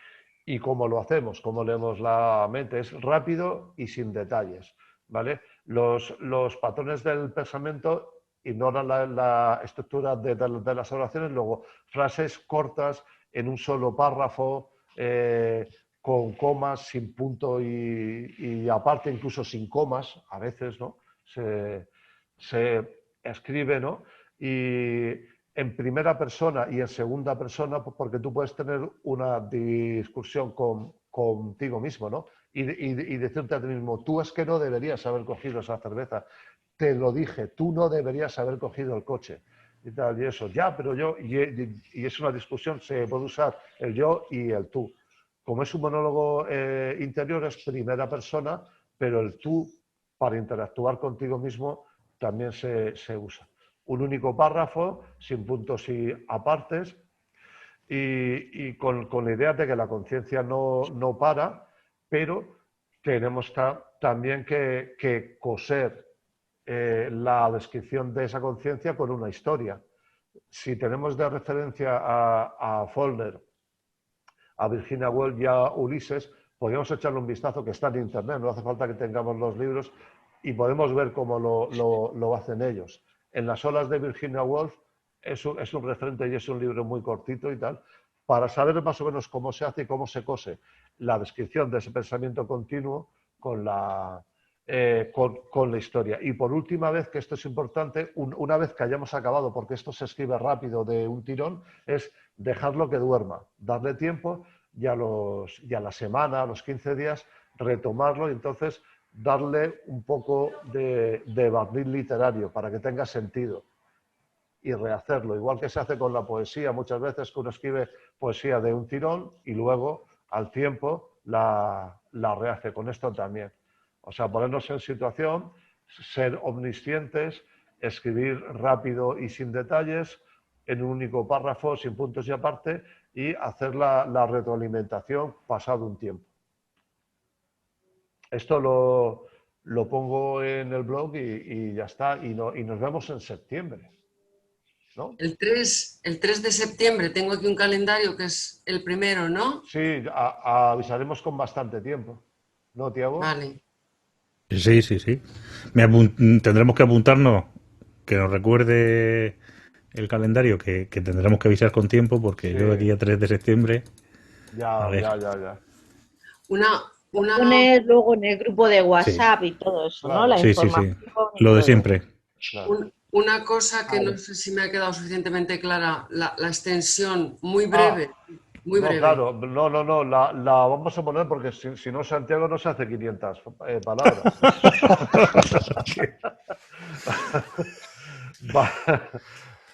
¿Y cómo lo hacemos? ¿Cómo leemos la mente? Es rápido y sin detalles, ¿vale? Los patrones del pensamiento ignoran la estructura de las oraciones, luego frases cortas en un solo párrafo, con comas, sin punto y aparte incluso sin comas, a veces, ¿no? Se escribe, ¿no? Y en primera persona y en segunda persona, porque tú puedes tener una discusión contigo mismo, ¿no? Y decirte a ti mismo, tú es que no deberías haber cogido esa cerveza, te lo dije, tú no deberías haber cogido el coche. Y tal, y eso, ya, pero yo, y es una discusión, se puede usar el yo y el tú. Como es un monólogo interior, es primera persona, pero el tú, para interactuar contigo mismo, también se usa. Un único párrafo, sin puntos y apartes, y con la idea de que la conciencia no para, pero tenemos también que coser la descripción de esa conciencia con una historia. Si tenemos de referencia a Faulkner, a Virginia Woolf y a Ulises, podríamos echarle un vistazo, que está en internet, no hace falta que tengamos los libros, y podemos ver cómo lo hacen ellos. En las olas de Virginia Woolf es un referente y es un libro muy cortito y tal, para saber más o menos cómo se hace y cómo se cose la descripción de ese pensamiento continuo con la historia. Y por última vez, que esto es importante, una vez que hayamos acabado, porque esto se escribe rápido de un tirón, es dejarlo que duerma, darle tiempo y a la semana, a los 15 días, retomarlo y entonces darle un poco de barniz literario para que tenga sentido y rehacerlo, igual que se hace con la poesía, muchas veces que uno escribe poesía de un tirón y luego al tiempo la rehace. Con esto también. O sea, ponernos en situación, ser omniscientes, escribir rápido y sin detalles, en un único párrafo, sin puntos y aparte, y hacer la retroalimentación pasado un tiempo. Esto lo pongo en el blog y ya está, y nos vemos en septiembre, ¿no? El 3 de septiembre, tengo aquí un calendario que es el primero, ¿no? Sí, avisaremos con bastante tiempo, ¿no, Tiago? Vale. Sí. Tendremos que apuntarnos, que nos recuerde el calendario, que tendremos que avisar con tiempo, porque yo de aquí a 3 de septiembre... Ya. Poner luego en el grupo de WhatsApp y todo eso, Claro. ¿no? La Sí. información. Lo de siempre. Claro. Una cosa que Vale. no sé si me ha quedado suficientemente clara, la extensión, muy breve. Muy no, breve. claro, no, la vamos a poner porque si no, Santiago no se hace 500 palabras.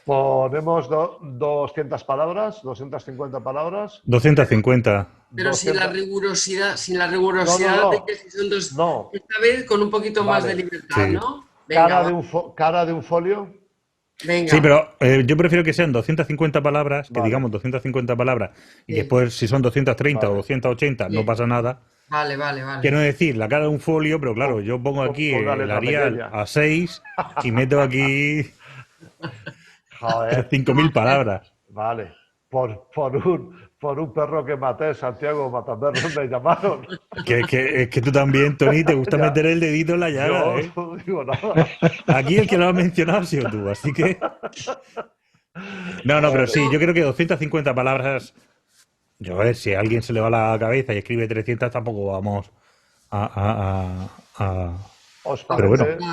Ponemos 200 palabras, 250 palabras. 250. Pero 200. sin la rigurosidad No. de que si son dos. No. Esta vez con un poquito más Vale. de libertad, Sí. ¿no? Venga, Cara de un folio. Venga. Sí, pero yo prefiero que sean 250 palabras, que Vale. digamos 250 palabras, y Sí. después si son 230 Vale. o 280 no Bien. pasa nada. Vale, vale, vale. Quiero decir, la cara de un folio, pero claro, yo pongo aquí Con una el letra Arial pequeña. a 6 y meto aquí Joder. 5.000 palabras. Vale. Por un perro que maté, Santiago Mataperros me llamaron. Es que tú también, Tony, te gusta Ya. meter el dedito en la llaga, Yo ¿eh? no digo nada. Aquí el que lo ha mencionado ha sido tú, así que... No, pero sí, yo creo que 250 palabras... Yo, a ver, si a alguien se le va la cabeza y escribe 300, tampoco vamos a ¿Os Pero bueno. parece?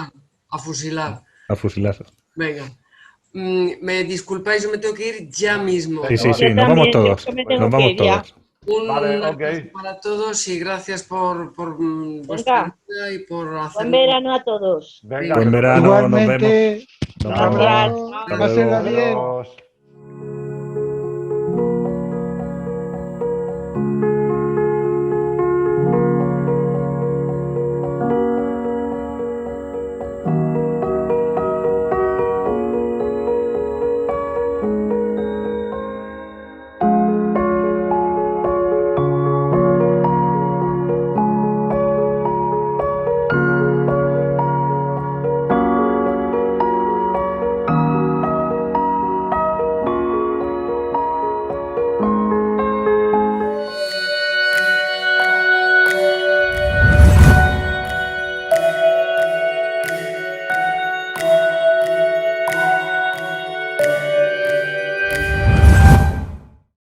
A fusilar. fusilarse. Venga. Me disculpáis, yo me tengo que ir ya mismo. Sí, sí, Yo sí, nos también, vamos yo todos. que me tengo Nos que vamos ir ya. todos. Un Vale, abrazo ok. para todos y gracias por vuestra ayuda y por Buen hacerlo. verano a todos. Venga, Buen que verano, nos vemos. Igualmente, Nos un vemos. abrazo, Hasta pásenla luego. bien. Adiós.